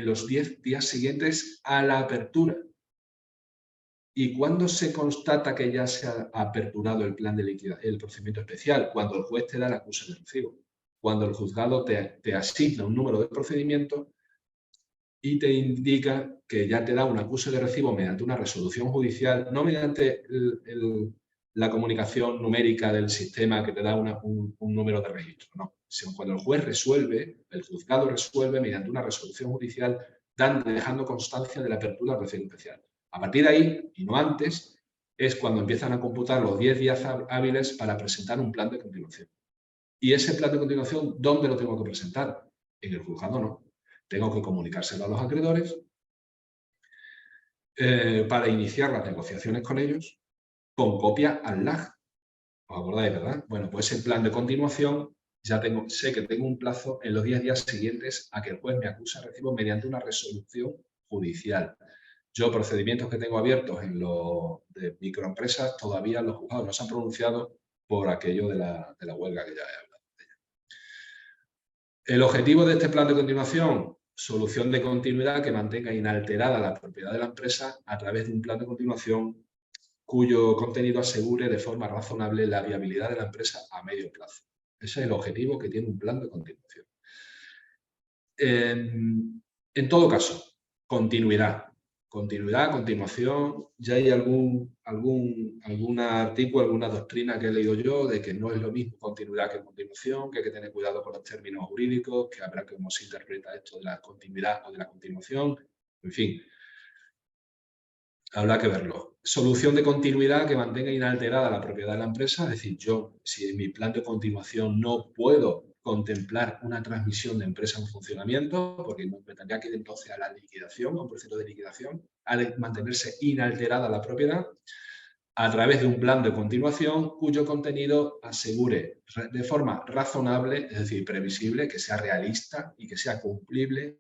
los 10 días siguientes a la apertura. ¿Y cuándo se constata que ya se ha aperturado el plan de liquidación, el procedimiento especial? Cuando el juez te da el acuse de recibo. Cuando el juzgado te asigna un número de procedimiento y te indica que ya te da un acuse de recibo mediante una resolución judicial, no mediante la comunicación numérica del sistema que te da un número de registro, no. Sino cuando el juez resuelve, el juzgado resuelve mediante una resolución judicial, dejando constancia de la apertura del procedimiento especial. A partir de ahí, y no antes, es cuando empiezan a computar los 10 días hábiles para presentar un plan de continuación. Y ese plan de continuación, ¿dónde lo tengo que presentar? En el juzgado no. Tengo que comunicárselo a los acreedores para iniciar las negociaciones con ellos con copia al LAG. ¿Os acordáis, verdad? Bueno, pues ese plan de continuación ya sé que tengo un plazo en los 10 días siguientes a que el juez me acuse de recibo mediante una resolución judicial. Yo, procedimientos que tengo abiertos en de microempresas, todavía los juzgados no se han pronunciado por aquello de la huelga que ya he hablado. El objetivo de este plan de continuación, solución de continuidad que mantenga inalterada la propiedad de la empresa a través de un plan de continuación cuyo contenido asegure de forma razonable la viabilidad de la empresa a medio plazo. Ese es el objetivo que tiene un plan de continuación. En todo caso, continuidad. Continuación, ya hay algún artículo, alguna doctrina que he leído yo de que no es lo mismo continuidad que continuación, que hay que tener cuidado con los términos jurídicos, que habrá que cómo se interpreta esto de la continuidad o de la continuación, en fin, habrá que verlo. Solución de continuidad que mantenga inalterada la propiedad de la empresa, es decir, yo si en mi plan de continuación no puedo contemplar una transmisión de empresa en funcionamiento, porque me tendría que ir entonces a la liquidación, a un proceso de liquidación, ha de mantenerse inalterada la propiedad a través de un plan de continuación cuyo contenido asegure de forma razonable, es decir, previsible, que sea realista y que sea cumplible.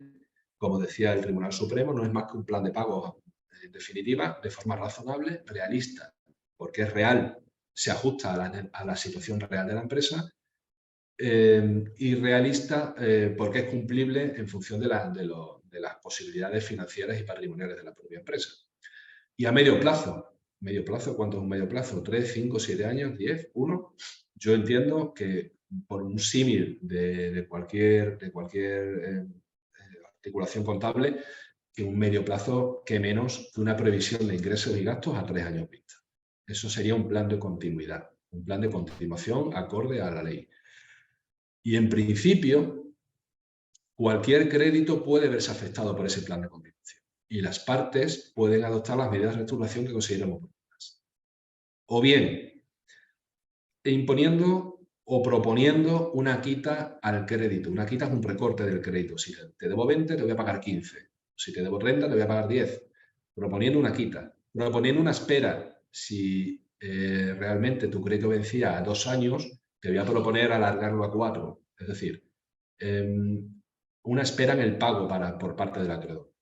Como decía el Tribunal Supremo, no es más que un plan de pago en definitiva, de forma razonable, realista, porque es real, se ajusta a la situación real de la empresa, y realista porque es cumplible en función de las posibilidades financieras y patrimoniales de la propia empresa. Y a medio plazo, ¿cuánto es un medio plazo? ¿3, 5, 7 años, 10, 1? Yo entiendo que por un símil de cualquier articulación contable, que un medio plazo que menos que una previsión de ingresos y gastos a 3 años vista. Eso sería un plan de continuidad, un plan de continuación acorde a la ley. Y en principio, cualquier crédito puede verse afectado por ese plan de continuación y las partes pueden adoptar las medidas de reestructuración que consideremos oportunas. O bien, imponiendo o proponiendo una quita al crédito. Una quita es un recorte del crédito. Si te debo 20, te voy a pagar 15. Si te debo 30, te voy a pagar 10. Proponiendo una quita. Proponiendo una espera. Si realmente tu crédito vencía a 2 años, te voy a proponer alargarlo a 4. Es decir, una espera en el pago por parte del acreedor.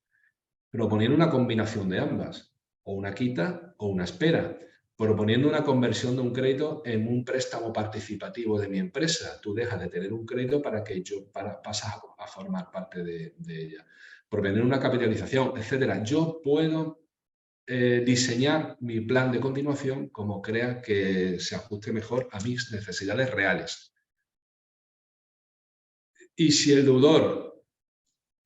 Proponiendo una combinación de ambas, o una quita o una espera. Proponiendo una conversión de un crédito en un préstamo participativo de mi empresa. Tú dejas de tener un crédito para que pasas a formar parte de ella. Proponer una capitalización, etcétera. Yo puedo diseñar mi plan de continuación como crea que se ajuste mejor a mis necesidades reales. Y si el deudor,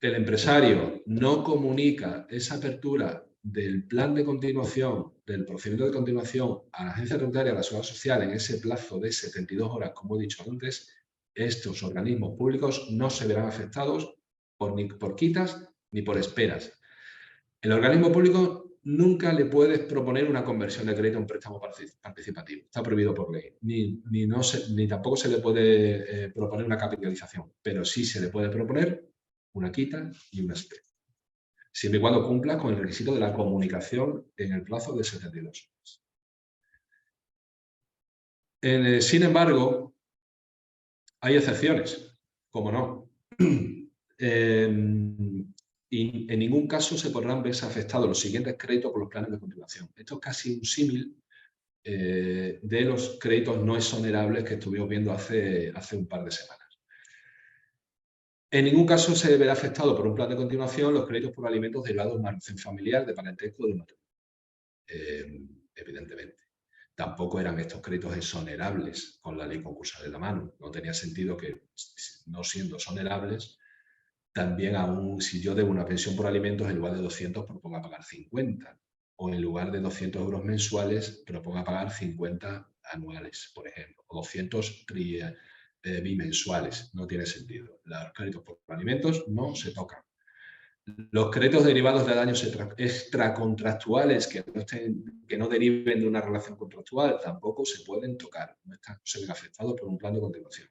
el empresario, no comunica esa apertura del plan de continuación, del procedimiento de continuación a la agencia tributaria, a la seguridad social, en ese plazo de 72 horas, como he dicho antes, estos organismos públicos no se verán afectados ni por quitas ni por esperas. El organismo público nunca le puedes proponer una conversión de crédito a un préstamo participativo. Está prohibido por ley. Ni tampoco se le puede proponer una capitalización, pero sí se le puede proponer una quita y una espera, siempre y cuando cumpla con el requisito de la comunicación en el plazo de 72 horas. Sin embargo, hay excepciones, como no. Y en ningún caso se podrán verse afectados los siguientes créditos por los planes de continuación. Esto es casi un símil de los créditos no exonerables que estuvimos viendo hace un par de semanas. En ningún caso se verá afectado por un plan de continuación los créditos por alimentos derivados de una relación familiar, de parentesco o de matrimonio. Evidentemente. Tampoco eran estos créditos exonerables con la ley concursal en la mano. No tenía sentido que, no siendo exonerables, también aún si yo debo una pensión por alimentos, en lugar de 200 proponga pagar 50. O en lugar de 200 euros mensuales, proponga pagar 50 anuales, por ejemplo. O 200 bimensuales. No tiene sentido. Los créditos por alimentos no se tocan. Los créditos derivados de daños extracontractuales que no deriven de una relación contractual tampoco se pueden tocar. No se ven afectados por un plan de continuación.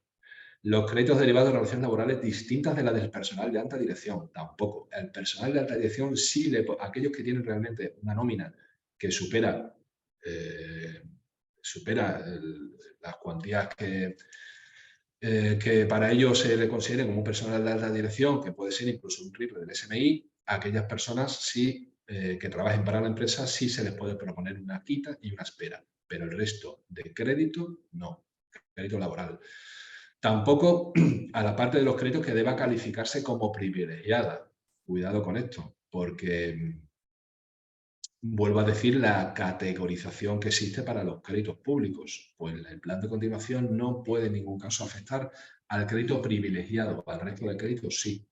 Los créditos derivados de relaciones laborales distintas de las del personal de alta dirección, tampoco. El personal de alta dirección sí, aquellos que tienen realmente una nómina que supera las cuantías que para ellos se le consideren como un personal de alta dirección, que puede ser incluso un triple del SMI, aquellas personas sí que trabajen para la empresa sí se les puede proponer una quita y una espera, pero el resto de crédito no, crédito laboral. Tampoco a la parte de los créditos que deba calificarse como privilegiada. Cuidado con esto, porque vuelvo a decir la categorización que existe para los créditos públicos. Pues el plan de continuación no puede en ningún caso afectar al crédito privilegiado, al resto de créditos sí.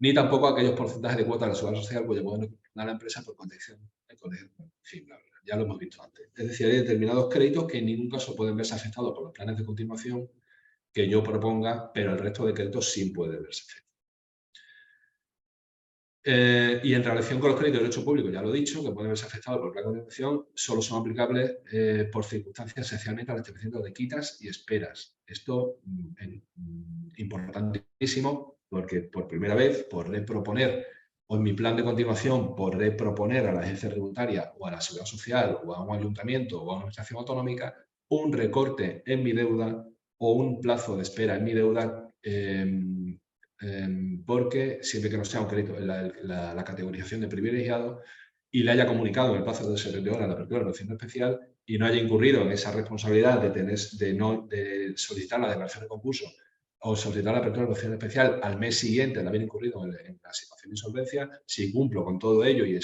Ni tampoco a aquellos porcentajes de cuota de la seguridad social cuya pueden recomendar a la empresa por condición económica. En fin, ya lo hemos visto antes. Es decir, hay determinados créditos que en ningún caso pueden verse afectados por los planes de continuación que yo proponga, pero el resto de créditos sí puede verse afectados. Y en relación con los créditos de derecho público, ya lo he dicho, que pueden verse afectados por el plan de continuación, solo son aplicables por circunstancias esencialmente al establecimiento de quitas y esperas. Esto es importantísimo porque por primera vez podré proponer, o en mi plan de continuación, podré proponer a la agencia tributaria o a la seguridad social o a un ayuntamiento o a una administración autonómica un recorte en mi deuda o un plazo de espera en mi deuda porque siempre que no sea un crédito en la categorización de privilegiado y le haya comunicado en el plazo de 72 horas la apertura de la relación especial y no haya incurrido en esa responsabilidad de solicitar la declaración de concurso o solicitar la apertura de la relación especial al mes siguiente de haber incurrido en la situación de insolvencia, si cumplo con todo ello y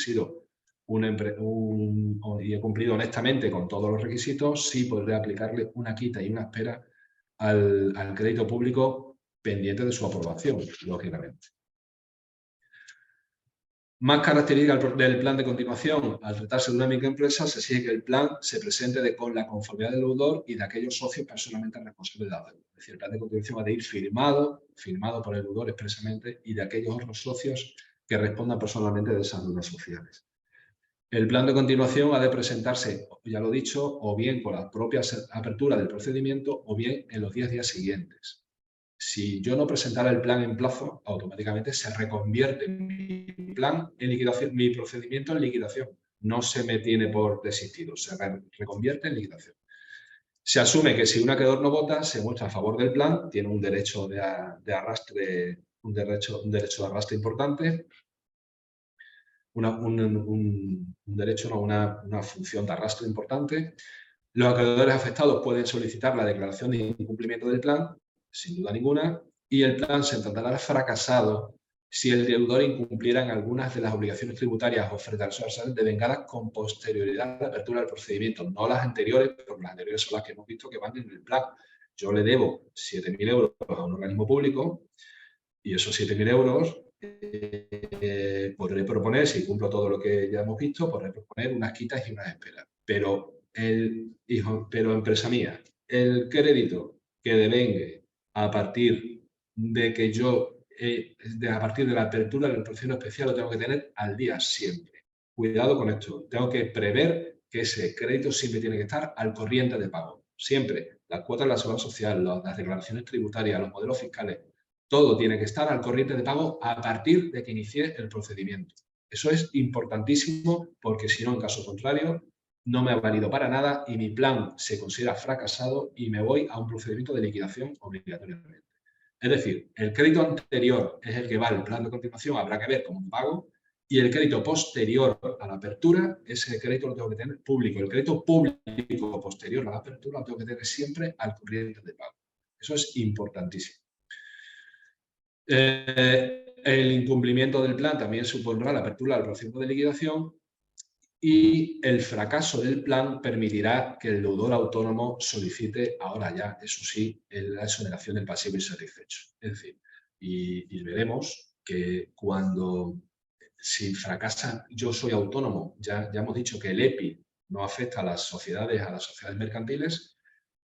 y he cumplido honestamente con todos los requisitos, sí podré aplicarle una quita y una espera al crédito público pendiente de su aprobación, lógicamente. Más características del plan de continuación. Al tratarse de una microempresa, se exige que el plan se presente con la conformidad del deudor y de aquellos socios personalmente responsables de la deuda. Es decir, el plan de continuación ha de ir firmado por el deudor expresamente y de aquellos otros socios que respondan personalmente de esas deudas sociales. El plan de continuación ha de presentarse, ya lo he dicho, o bien con la propia apertura del procedimiento o bien en los 10 días siguientes. Si yo no presentara el plan en plazo, automáticamente se reconvierte mi plan en liquidación, mi procedimiento en liquidación, no se me tiene por desistido, se reconvierte en liquidación. Se asume que si un acreedor no vota, se muestra a favor del plan, tiene un derecho de arrastre, un derecho de arrastre importante, un derecho, no, una función de arrastre importante. Los acreedores afectados pueden solicitar la declaración de incumplimiento del plan, sin duda ninguna, y el plan se entenderá fracasado si el deudor incumpliera en algunas de las obligaciones tributarias o frente al social devengadas con posterioridad a la apertura del procedimiento, no las anteriores, porque las anteriores son las que hemos visto que van en el plan. Yo le debo 7.000 euros a un organismo público y esos 7.000 euros podré proponer, si cumplo todo lo que ya hemos visto, podré proponer unas quitas y unas esperas. Pero empresa mía, el crédito que devengue a partir de que a partir de la apertura del proceso especial lo tengo que tener al día siempre. Cuidado con esto. Tengo que prever que ese crédito siempre tiene que estar al corriente de pago. Siempre. Las cuotas de la seguridad social, las declaraciones tributarias, los modelos fiscales, todo tiene que estar al corriente de pago a partir de que inicie el procedimiento. Eso es importantísimo porque si no, en caso contrario, no me ha valido para nada y mi plan se considera fracasado y me voy a un procedimiento de liquidación obligatoriamente. Es decir, el crédito anterior es el que va al plan de continuación, habrá que ver como un pago, y el crédito posterior a la apertura, ese crédito lo tengo que tener público. El crédito público posterior a la apertura lo tengo que tener siempre al corriente de pago. Eso es importantísimo. El incumplimiento del plan también supondrá la apertura del procedimiento de liquidación y el fracaso del plan permitirá que el deudor autónomo solicite ahora ya, eso sí, la exoneración del pasivo insatisfecho. Es decir, y veremos que si fracasan, yo soy autónomo, ya hemos dicho que el EPI no afecta a las sociedades mercantiles,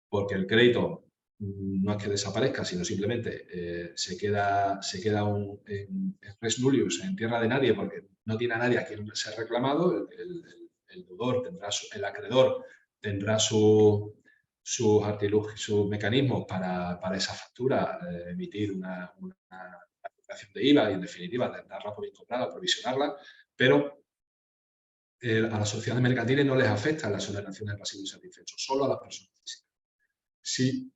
porque el crédito no es que desaparezca, sino simplemente se queda en res nullius, en tierra de nadie, porque no tiene a nadie a quien ser reclamado. El deudor tendrá el acreedor tendrá sus artilugios, sus mecanismos para esa factura, emitir una declaración de IVA y, en definitiva, darla por incompleta, provisionarla, pero a las sociedades mercantiles no les afecta la exoneración del pasivo insatisfecho, solo a las personas físicas. Si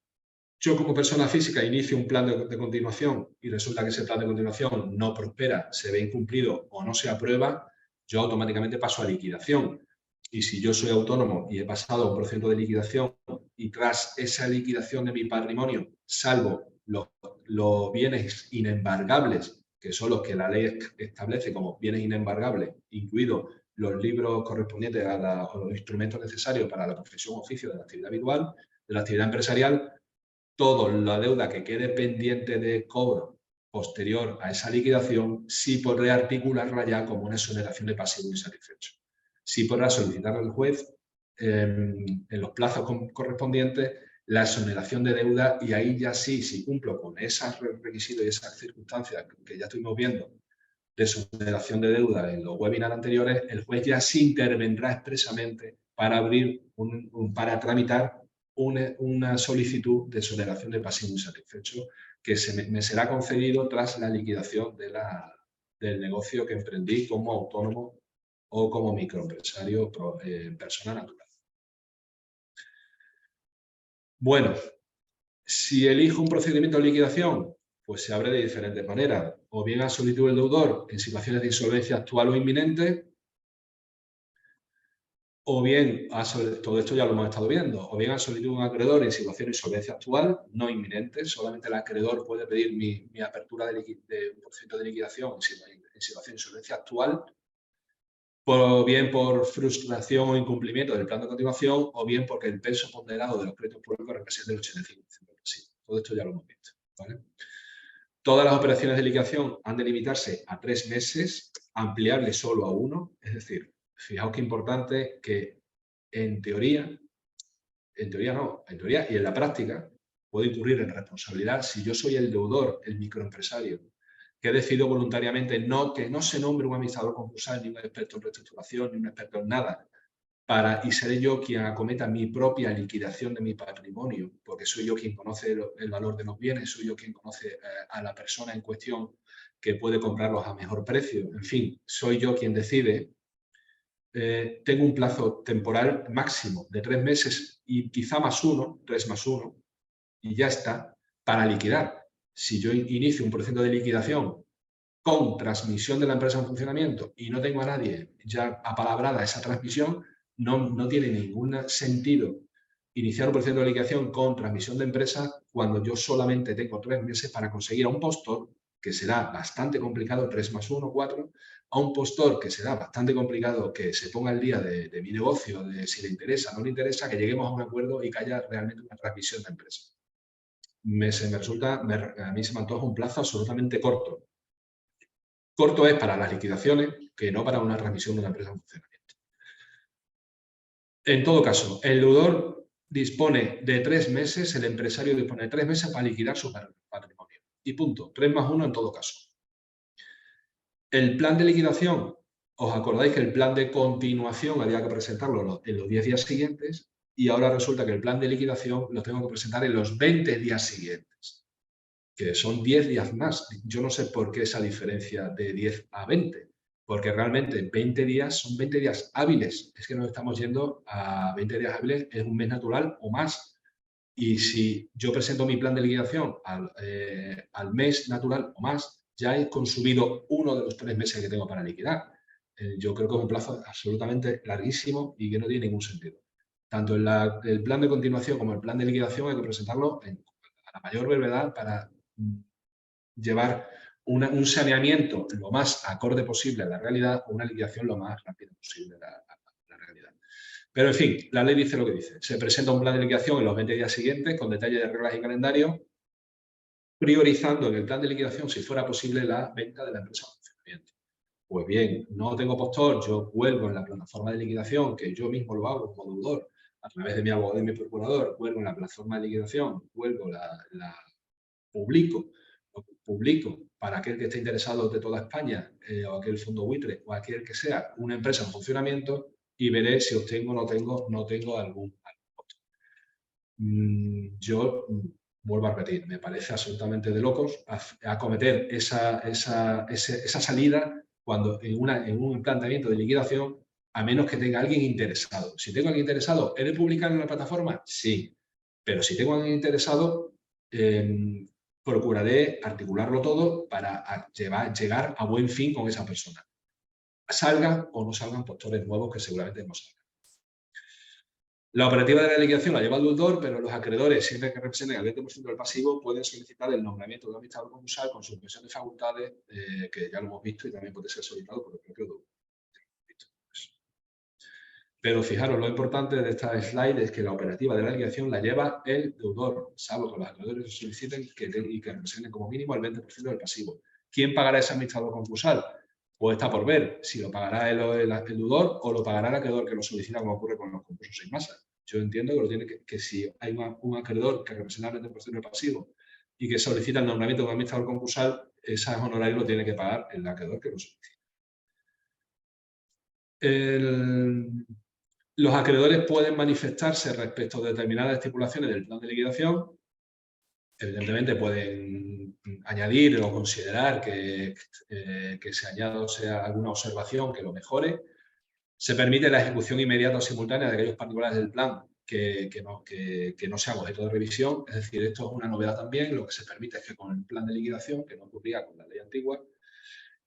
yo como persona física inicio un plan de continuación y resulta que ese plan de continuación no prospera, se ve incumplido o no se aprueba, yo automáticamente paso a liquidación. Y si yo soy autónomo y he pasado a un procedimiento de liquidación y tras esa liquidación de mi patrimonio salvo los bienes inembargables, que son los que la ley establece como bienes inembargables, incluidos los libros correspondientes a los instrumentos necesarios para la profesión o oficio de la actividad habitual, de la actividad empresarial, toda la deuda que quede pendiente de cobro posterior a esa liquidación, sí podré articularla ya como una exoneración de pasivo insatisfecho. Sí podrá solicitar al juez en los plazos correspondientes la exoneración de deuda y ahí ya sí, si cumplo con esos requisitos y esas circunstancias que ya estuvimos viendo de exoneración de deuda en los webinars anteriores, el juez ya sí intervendrá expresamente para para tramitar una solicitud de exoneración de pasivo insatisfecho que me será concedido tras la liquidación del negocio que emprendí como autónomo o como microempresario persona natural. Bueno, si elijo un procedimiento de liquidación, pues se abre de diferentes maneras. O bien a solicitud del deudor en situaciones de insolvencia actual o inminente, o bien, todo esto ya lo hemos estado viendo, o bien a solicitud de un acreedor en situación de insolvencia actual, no inminente, solamente el acreedor puede pedir mi apertura de un procedimiento de liquidación en situación de insolvencia actual, o bien por frustración o incumplimiento del plan de continuación, o bien porque el peso ponderado de los créditos públicos representa el 85% del pasivo. Todo esto ya lo hemos visto, ¿vale? Todas las operaciones de liquidación han de limitarse a 3 meses, ampliable solo a 1, es decir, fijaos qué importante que en teoría y en la práctica puedo incurrir en responsabilidad si yo soy el deudor, el microempresario, que decido voluntariamente que no se nombre un administrador concursal, ni un experto en reestructuración, ni un experto en nada, y seré yo quien acometa mi propia liquidación de mi patrimonio, porque soy yo quien conoce el valor de los bienes, soy yo quien conoce a la persona en cuestión que puede comprarlos a mejor precio. En fin, soy yo quien decide. tengo un plazo temporal máximo de 3 meses y quizá más uno, 3 más 1, y ya está, para liquidar. Si yo inicio un proceso de liquidación con transmisión de la empresa en funcionamiento y no tengo a nadie ya apalabrada esa transmisión, no tiene ningún sentido iniciar un proceso de liquidación con transmisión de empresa cuando yo solamente tengo 3 meses para conseguir a un postor, que será bastante complicado, 3 más 1, 4, a un postor que será bastante complicado que se ponga al día de mi negocio, de si le interesa o no le interesa, que lleguemos a un acuerdo y que haya realmente una transmisión de empresa. A mí se me antoja un plazo absolutamente corto. Corto es para las liquidaciones, que no para una transmisión de una empresa en funcionamiento. En todo caso, el deudor dispone de 3 meses, el empresario dispone de 3 meses para liquidar su patrimonio. Y punto. 3 más 1 en todo caso. El plan de liquidación, os acordáis que el plan de continuación había que presentarlo en los 10 días siguientes y ahora resulta que el plan de liquidación lo tengo que presentar en los 20 días siguientes, que son 10 días más. Yo no sé por qué esa diferencia de 10 a 20, porque realmente 20 días son 20 días hábiles. Es que nos estamos yendo a 20 días hábiles en un mes natural o más. Y si yo presento mi plan de liquidación al mes natural o más, ya he consumido uno de los 3 meses que tengo para liquidar. Yo creo que es un plazo absolutamente larguísimo y que no tiene ningún sentido. Tanto el plan de continuación como el plan de liquidación hay que presentarlo a la mayor brevedad para llevar un saneamiento lo más acorde posible a la realidad o una liquidación lo más rápido posible a la realidad. Pero, en fin, la ley dice lo que dice. Se presenta un plan de liquidación en los 20 días siguientes con detalle de reglas y calendario, priorizando en el plan de liquidación, si fuera posible, la venta de la empresa en funcionamiento. Pues bien, no tengo postor, yo cuelgo en la plataforma de liquidación, que yo mismo lo hago como deudor, a través de mi abogado y mi procurador, cuelgo en la plataforma de liquidación, cuelgo publico para aquel que esté interesado de toda España, o aquel fondo buitre, o aquel que sea una empresa en funcionamiento, y veré si obtengo o no tengo algún costo. Yo vuelvo a repetir, me parece absolutamente de locos acometer esa salida cuando en un planteamiento de liquidación, a menos que tenga alguien interesado. Si tengo alguien interesado, ¿he de publicar en la plataforma? Sí. Pero si tengo alguien interesado, procuraré articularlo todo para llegar a buen fin con esa persona. Salgan o no salgan postores nuevos, que seguramente no salgan. La operativa de la liquidación la lleva el deudor, pero los acreedores, siempre que representen el 20% del pasivo, pueden solicitar el nombramiento de un administrador concursal con suspensión de facultades, que ya lo hemos visto y también puede ser solicitado por el propio deudor. Pero fijaros, lo importante de esta slide es que la operativa de la liquidación la lleva el deudor, salvo que los acreedores soliciten y que representen como mínimo el 20% del pasivo. ¿Quién pagará ese administrador concursal? Pues está por ver si lo pagará el deudor o lo pagará el acreedor que lo solicita, como ocurre con los concursos en masa. Yo entiendo que lo tiene que si hay un acreedor que representa el 20% del pasivo y que solicita el nombramiento de un administrador concursal, ese honorario lo tiene que pagar el acreedor que lo solicita. Los acreedores pueden manifestarse respecto de determinadas estipulaciones del plan de liquidación. Evidentemente pueden añadir o considerar que se añada o sea alguna observación que lo mejore. Se permite la ejecución inmediata o simultánea de aquellos particulares del plan que no sean objeto de revisión. Es decir, esto es una novedad también. Lo que se permite es que con el plan de liquidación, que no ocurría con la ley antigua,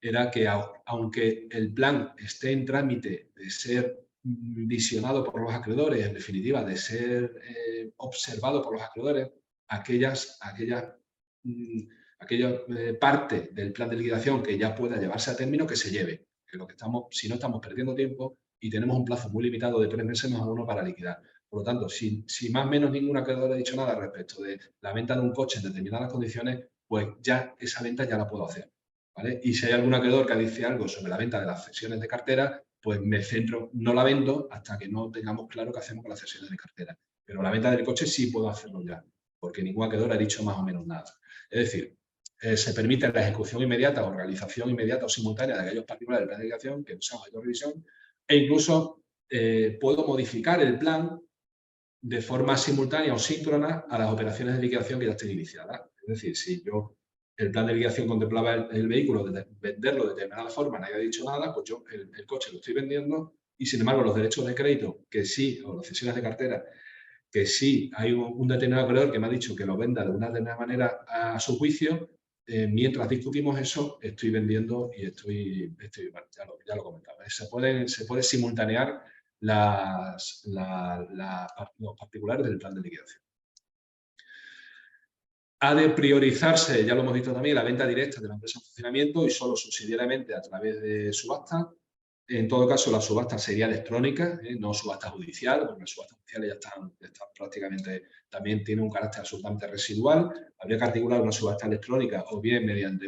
era que aunque el plan esté en trámite de ser visionado por los acreedores, en definitiva, de ser observado por los acreedores, aquella parte del plan de liquidación que ya pueda llevarse a término, que se lleve. Que si no estamos perdiendo tiempo y tenemos un plazo muy limitado de 3 meses más uno para liquidar. Por lo tanto, si más o menos ningún acreedor ha dicho nada respecto de la venta de un coche en determinadas condiciones, pues ya esa venta ya la puedo hacer. ¿Vale? Y si hay algún acreedor que dice algo sobre la venta de las cesiones de cartera, pues me centro, no la vendo hasta que no tengamos claro qué hacemos con las cesiones de cartera. Pero la venta del coche sí puedo hacerlo ya, porque ningún acreedor ha dicho más o menos nada. Es decir, se permite la ejecución inmediata o realización inmediata o simultánea de aquellos particulares del plan de liquidación que no sean objeto de revisión, e incluso puedo modificar el plan de forma simultánea o síncrona a las operaciones de liquidación que ya estén iniciadas. Es decir, si el plan de liquidación contemplaba el vehículo de venderlo de determinada forma, nadie ha dicho nada, pues yo el coche lo estoy vendiendo y sin embargo los derechos de crédito, que sí, o las cesiones de cartera, que sí hay un determinado acreedor que me ha dicho que lo venda de una determinada manera a su juicio, mientras discutimos eso, estoy vendiendo y bueno, ya lo comentaba. Se puede simultanear los particulares del plan de liquidación. Ha de priorizarse, ya lo hemos visto también, la venta directa de la empresa en funcionamiento y solo subsidiariamente a través de subasta. En todo caso, la subasta sería electrónica, no subasta judicial, porque las subastas judiciales ya están prácticamente, también tienen un carácter absolutamente residual. Habría que articular una subasta electrónica o bien mediante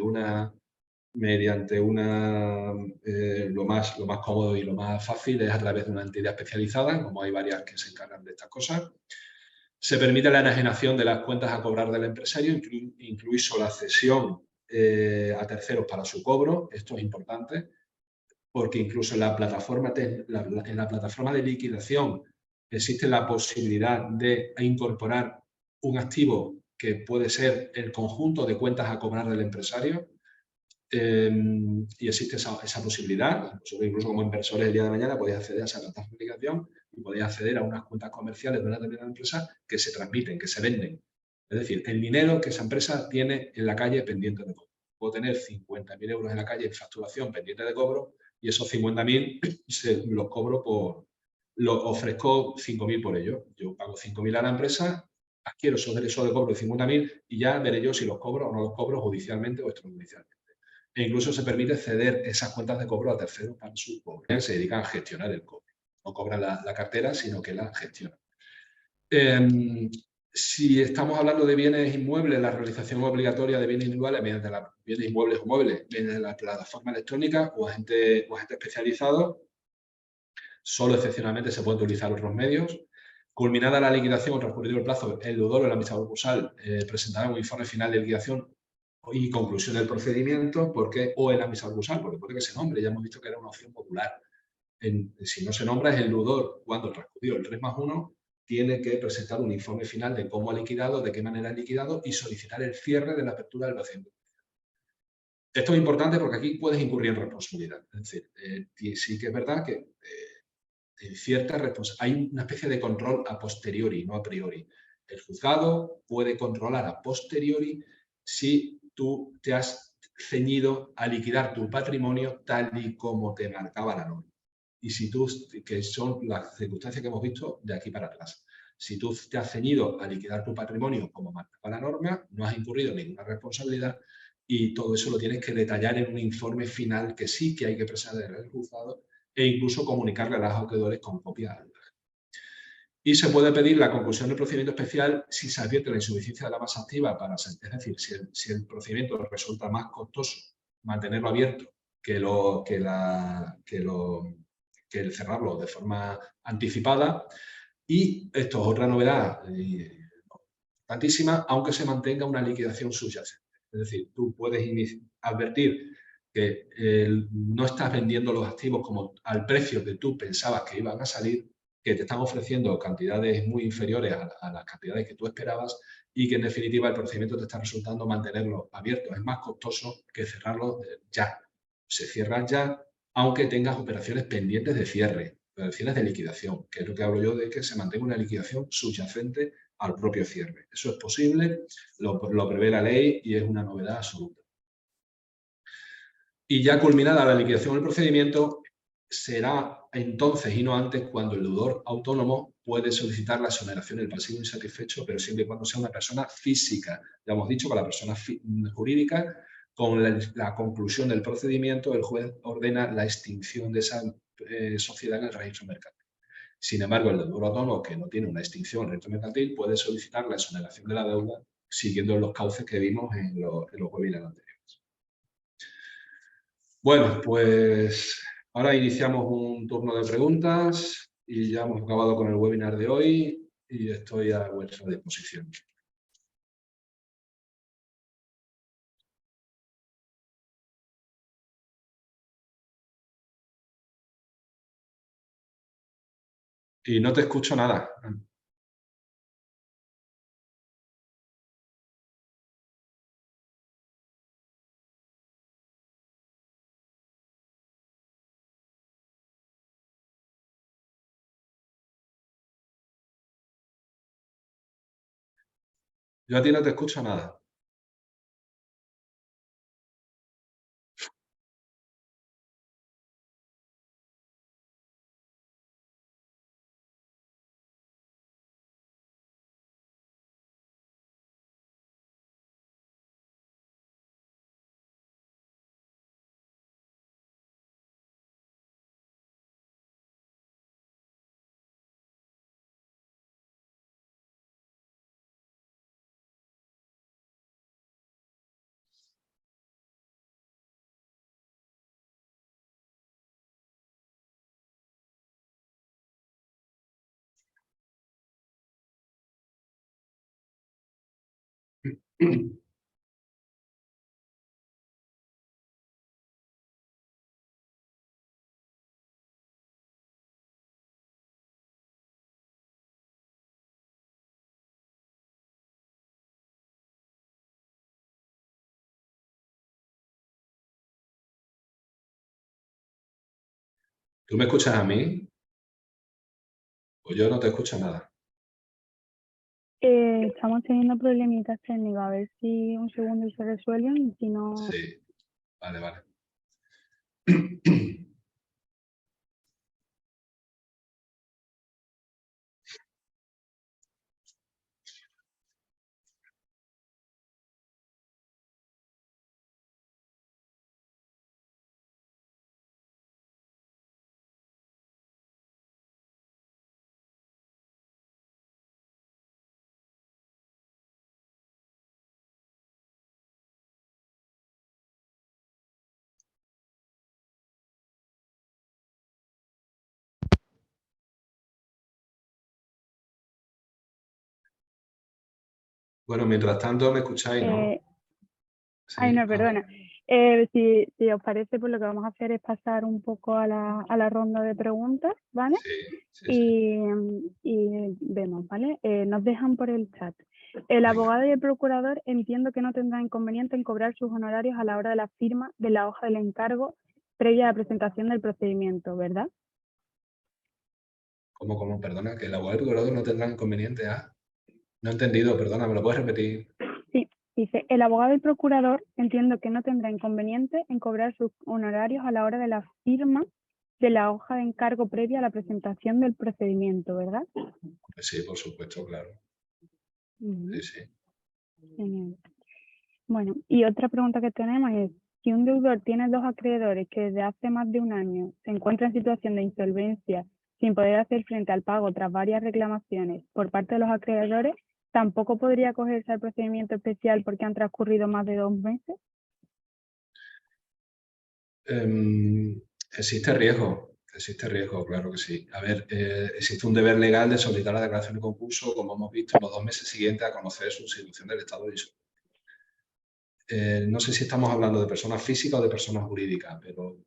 lo más cómodo y lo más fácil es a través de una entidad especializada, como hay varias que se encargan de estas cosas. Se permite la enajenación de las cuentas a cobrar del empresario, incluso la cesión a terceros para su cobro. Esto es importante, porque incluso en la plataforma de liquidación existe la posibilidad de incorporar un activo que puede ser el conjunto de cuentas a cobrar del empresario, y existe esa posibilidad. Vosotros incluso como inversores el día de mañana podéis acceder a esa plataforma de liquidación y podéis acceder a unas cuentas comerciales de una determinada empresa que se transmiten, que se venden. Es decir, el dinero que esa empresa tiene en la calle pendiente de cobro. Puedo tener 50.000 euros en la calle en facturación pendiente de cobro y esos 50.000 los cobro los ofrezco 5.000 por ello. Yo pago 5.000 a la empresa, adquiero esos derechos de cobro de 50.000 y ya veré yo si los cobro o no los cobro judicialmente o extrajudicialmente. E incluso se permite ceder esas cuentas de cobro a terceros para su cobro. Se dedican a gestionar el cobro. No cobran la cartera, sino que la gestionan. Si estamos hablando de bienes inmuebles, la realización obligatoria de bienes individuales mediante bienes inmuebles o muebles, mediante la plataforma electrónica o agente especializado, solo excepcionalmente se pueden utilizar otros medios. Culminada la liquidación o transcurrido el plazo, el deudor o el administrador concursal presentará un informe final de liquidación y conclusión del procedimiento, o el administrador concursal, porque puede que se nombre. Ya hemos visto que era una opción popular. Si no se nombra, es el deudor, cuando transcurrió el 3+1, tiene que presentar un informe final de cómo ha liquidado, de qué manera ha liquidado y solicitar el cierre de la apertura del procedimiento. Esto es importante porque aquí puedes incurrir en responsabilidad. Es decir, sí que es verdad que hay una especie de control a posteriori, no a priori. El juzgado puede controlar a posteriori si tú te has ceñido a liquidar tu patrimonio tal y como te marcaba la norma. Y si tú, que son las circunstancias que hemos visto de aquí para atrás. Si tú te has ceñido a liquidar tu patrimonio como marcaba la norma, no has incurrido en ninguna responsabilidad y todo eso lo tienes que detallar en un informe final que sí que hay que presentar al juzgado e incluso comunicarle a los acreedores con copia. Y se puede pedir la conclusión del procedimiento especial si se advierte la insuficiencia de la masa activa, es decir, si el procedimiento resulta más costoso mantenerlo abierto que el cerrarlo de forma anticipada. Y esto es otra novedad importantísima, aunque se mantenga una liquidación subyacente. Es decir, tú puedes advertir que no estás vendiendo los activos como al precio que tú pensabas que iban a salir, que te están ofreciendo cantidades muy inferiores a las cantidades que tú esperabas y que en definitiva el procedimiento te está resultando mantenerlo abierto. Es más costoso que cerrarlo ya. Se cierran ya, aunque tengas operaciones pendientes de cierre, operaciones de liquidación, que es lo que hablo yo de que se mantenga una liquidación subyacente al propio cierre. Eso es posible, lo prevé la ley y es una novedad absoluta. Y ya culminada la liquidación del procedimiento, será entonces y no antes cuando el deudor autónomo puede solicitar la exoneración del pasivo insatisfecho, pero siempre y cuando sea una persona física. Ya hemos dicho que la persona jurídica, con la conclusión del procedimiento, el juez ordena la extinción de esa sociedad en el registro mercantil. Sin embargo, el deudor autónomo que no tiene una extinción en el registro mercantil puede solicitar la exoneración de la deuda siguiendo los cauces que vimos en los webinars anteriores. Bueno, pues ahora iniciamos un turno de preguntas y ya hemos acabado con el webinar de hoy y estoy a vuestra disposición. Y no te escucho nada. Yo a ti no te escucho nada. ¿Tú me escuchas a mí? Pues yo no te escucho nada. Estamos teniendo problemitas técnicos, a ver si un segundo y se resuelven y si no... Sí, vale, vale. Bueno, mientras tanto me escucháis, ¿no? Sí. Ay, no, perdona. Si os parece, pues lo que vamos a hacer es pasar un poco a la ronda de preguntas, ¿vale? Sí, sí, sí. Y vemos, ¿vale? Nos dejan por el chat. El Venga. abogado y el procurador entiendo que no tendrán inconveniente en cobrar sus honorarios a la hora de la firma de la hoja del encargo previa a la presentación del procedimiento, ¿verdad? ¿Cómo? Perdona, que el abogado y el procurador no tendrán inconveniente a... No he entendido, perdona, ¿me lo puedes repetir? Sí, dice, el abogado y procurador entiendo que no tendrá inconveniente en cobrar sus honorarios a la hora de la firma de la hoja de encargo previa a la presentación del procedimiento, ¿verdad? Pues sí, por supuesto, claro. Sí, sí. Genial. Bueno, y otra pregunta que tenemos es, si un deudor tiene dos acreedores que desde hace más de un año se encuentra en situación de insolvencia sin poder hacer frente al pago tras varias reclamaciones por parte de los acreedores, ¿tampoco podría acogerse al procedimiento especial porque han transcurrido más de 2 meses? Existe riesgo, claro que sí. A ver, existe un deber legal de solicitar la declaración de concurso, como hemos visto, en los 2 meses siguientes a conocer su situación del estado de insolvencia. No sé si estamos hablando de personas físicas o de personas jurídicas, pero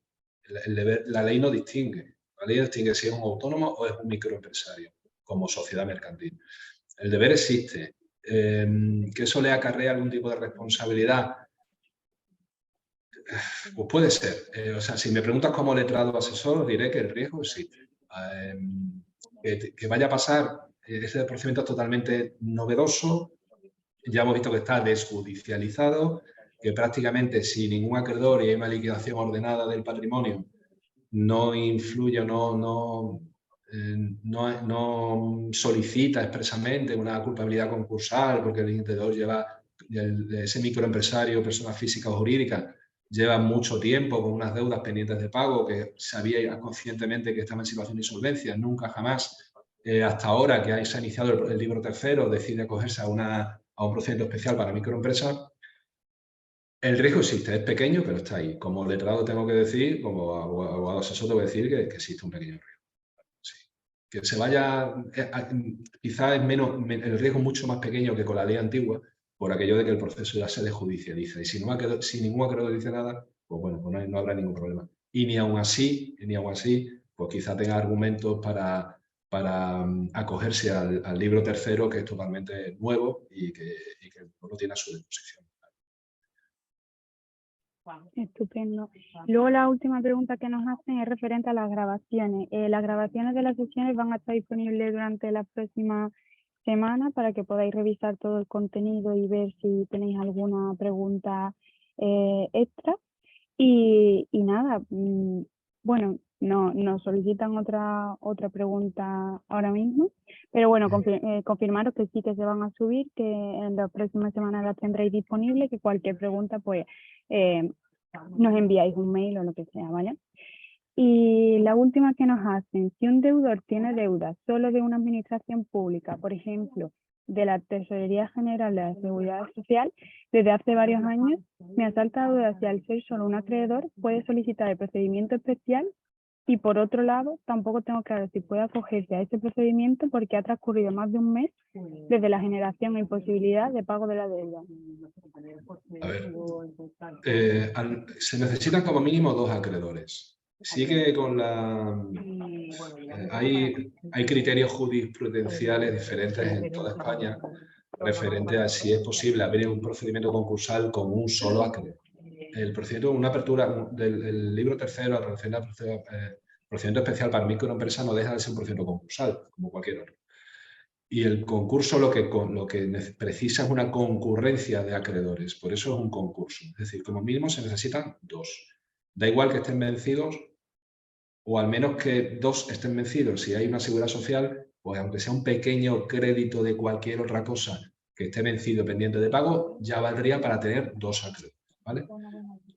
la ley no distingue. La ley distingue si es un autónomo o es un microempresario, como sociedad mercantil. El deber existe. ¿Que eso le acarrea algún tipo de responsabilidad? Pues puede ser. O sea, si me preguntas como letrado o asesor, diré que el riesgo existe. Que vaya a pasar, ese procedimiento es totalmente novedoso. Ya hemos visto que está desjudicializado, que prácticamente si ningún acreedor y hay una liquidación ordenada del patrimonio, no influye o no solicita expresamente una culpabilidad concursal porque el acreedor ese microempresario, persona física o jurídica, lleva mucho tiempo con unas deudas pendientes de pago, que sabía conscientemente que estaba en situación de insolvencia, nunca jamás, hasta ahora que se ha iniciado el libro tercero, decide acogerse a un procedimiento especial para microempresas. El riesgo existe, es pequeño, pero está ahí. Como letrado tengo que decir, como abogado asesor tengo que decir que existe un pequeño riesgo. Sí. Que se vaya, quizás es el riesgo es mucho más pequeño que con la ley antigua, por aquello de que el proceso ya se desjudicializa. Y si ningún acreedor dice nada, pues bueno, pues no habrá ningún problema. Y ni aun así, pues quizá tenga argumentos para acogerse al libro tercero, que es totalmente nuevo y que no lo tiene a su disposición. Estupendo. Luego la última pregunta que nos hacen es referente a las grabaciones. ¿Las grabaciones de las sesiones van a estar disponibles durante las próximas semana para que podáis revisar todo el contenido y ver si tenéis alguna pregunta extra. Y nada, bueno, no, nos solicitan otra pregunta ahora mismo, pero bueno, confirmaros que sí que se van a subir, que en las próximas semanas las tendréis disponibles, que cualquier pregunta pues nos enviáis un mail o lo que sea, ¿vale? Y la última que nos hacen, si un deudor tiene deuda solo de una administración pública, por ejemplo, de la Tesorería General de la Seguridad Social, desde hace varios años, me asalta duda si al ser solo un acreedor puede solicitar el procedimiento especial y por otro lado, tampoco tengo claro si puede acogerse a ese procedimiento porque ha transcurrido más de un mes desde la generación e imposibilidad de pago de la deuda. A ver, se necesitan como mínimo 2 acreedores. Sigue con la... hay criterios jurisprudenciales diferentes en toda España referente a si es posible abrir un procedimiento concursal con un solo acreedor. El procedimiento, una apertura del libro tercero, procedimiento especial para microempresa no deja de ser un procedimiento concursal, como cualquier otro. Y el concurso lo que precisa es una concurrencia de acreedores, por eso es un concurso. Es decir, como mínimo se necesitan 2. Da igual que estén vencidos o al menos que 2 estén vencidos. Si hay una seguridad social, pues aunque sea un pequeño crédito de cualquier otra cosa que esté vencido pendiente de pago, ya valdría para tener 2 acreedores, ¿vale?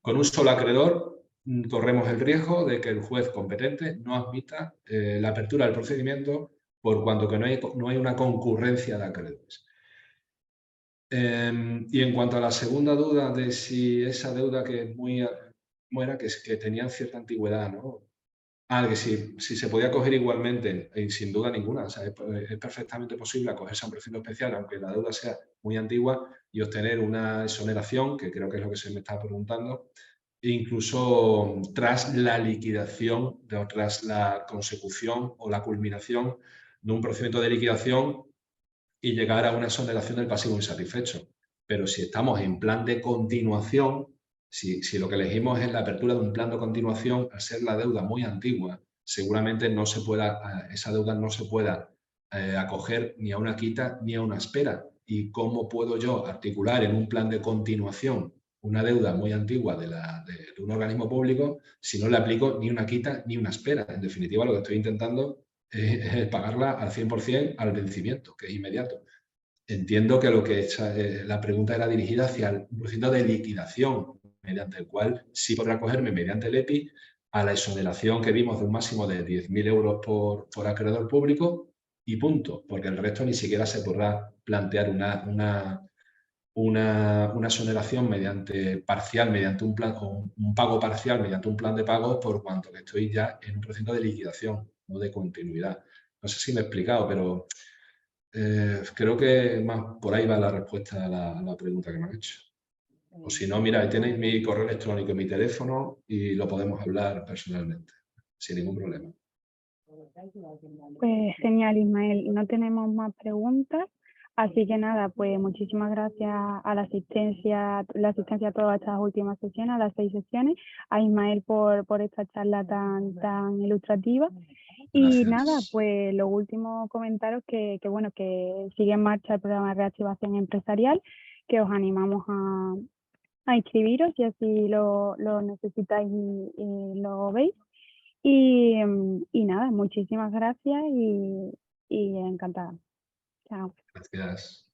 Con un solo acreedor corremos el riesgo de que el juez competente no admita la apertura del procedimiento por cuanto que no hay una concurrencia de acreedores. Y en cuanto a la segunda duda de si esa deuda que que tenían cierta antigüedad, ¿no? Que si se podía acoger igualmente, y sin duda ninguna, o sea, es perfectamente posible acogerse a un procedimiento especial, aunque la deuda sea muy antigua, y obtener una exoneración, que creo que es lo que se me está preguntando, incluso tras la liquidación, tras la consecución o la culminación de un procedimiento de liquidación y llegar a una exoneración del pasivo insatisfecho. Pero si estamos en plan de continuación, si lo que elegimos es la apertura de un plan de continuación, al ser la deuda muy antigua, seguramente esa deuda no se pueda acoger ni a una quita ni a una espera. ¿Y cómo puedo yo articular en un plan de continuación una deuda muy antigua de un organismo público si no le aplico ni una quita ni una espera? En definitiva, lo que estoy intentando es pagarla al 100% al vencimiento, que es inmediato. Entiendo que la pregunta era dirigida hacia el procedimiento de liquidación, mediante el cual sí podrá acogerme mediante el EPI a la exoneración que vimos de un máximo de 10.000 euros por acreedor público y punto, porque el resto ni siquiera se podrá plantear una exoneración mediante un plan, o un pago parcial mediante un plan de pagos, por cuanto que estoy ya en un procedimiento de liquidación, no de continuidad. No sé si me he explicado, pero creo que más por ahí va la respuesta a la pregunta que me han hecho. O si no, mira, ahí tenéis mi correo electrónico y mi teléfono y lo podemos hablar personalmente, sin ningún problema. Pues genial, Ismael. No tenemos más preguntas. Así que nada, pues muchísimas gracias a la asistencia a todas estas últimas sesiones, a las 6 sesiones, a Ismael por esta charla tan ilustrativa. Y Gracias. nada, pues lo último comentaros que bueno, que sigue en marcha el programa de reactivación empresarial, que os animamos a inscribiros si así lo necesitáis y lo veis. Y nada, muchísimas gracias y encantada. Chao. Gracias.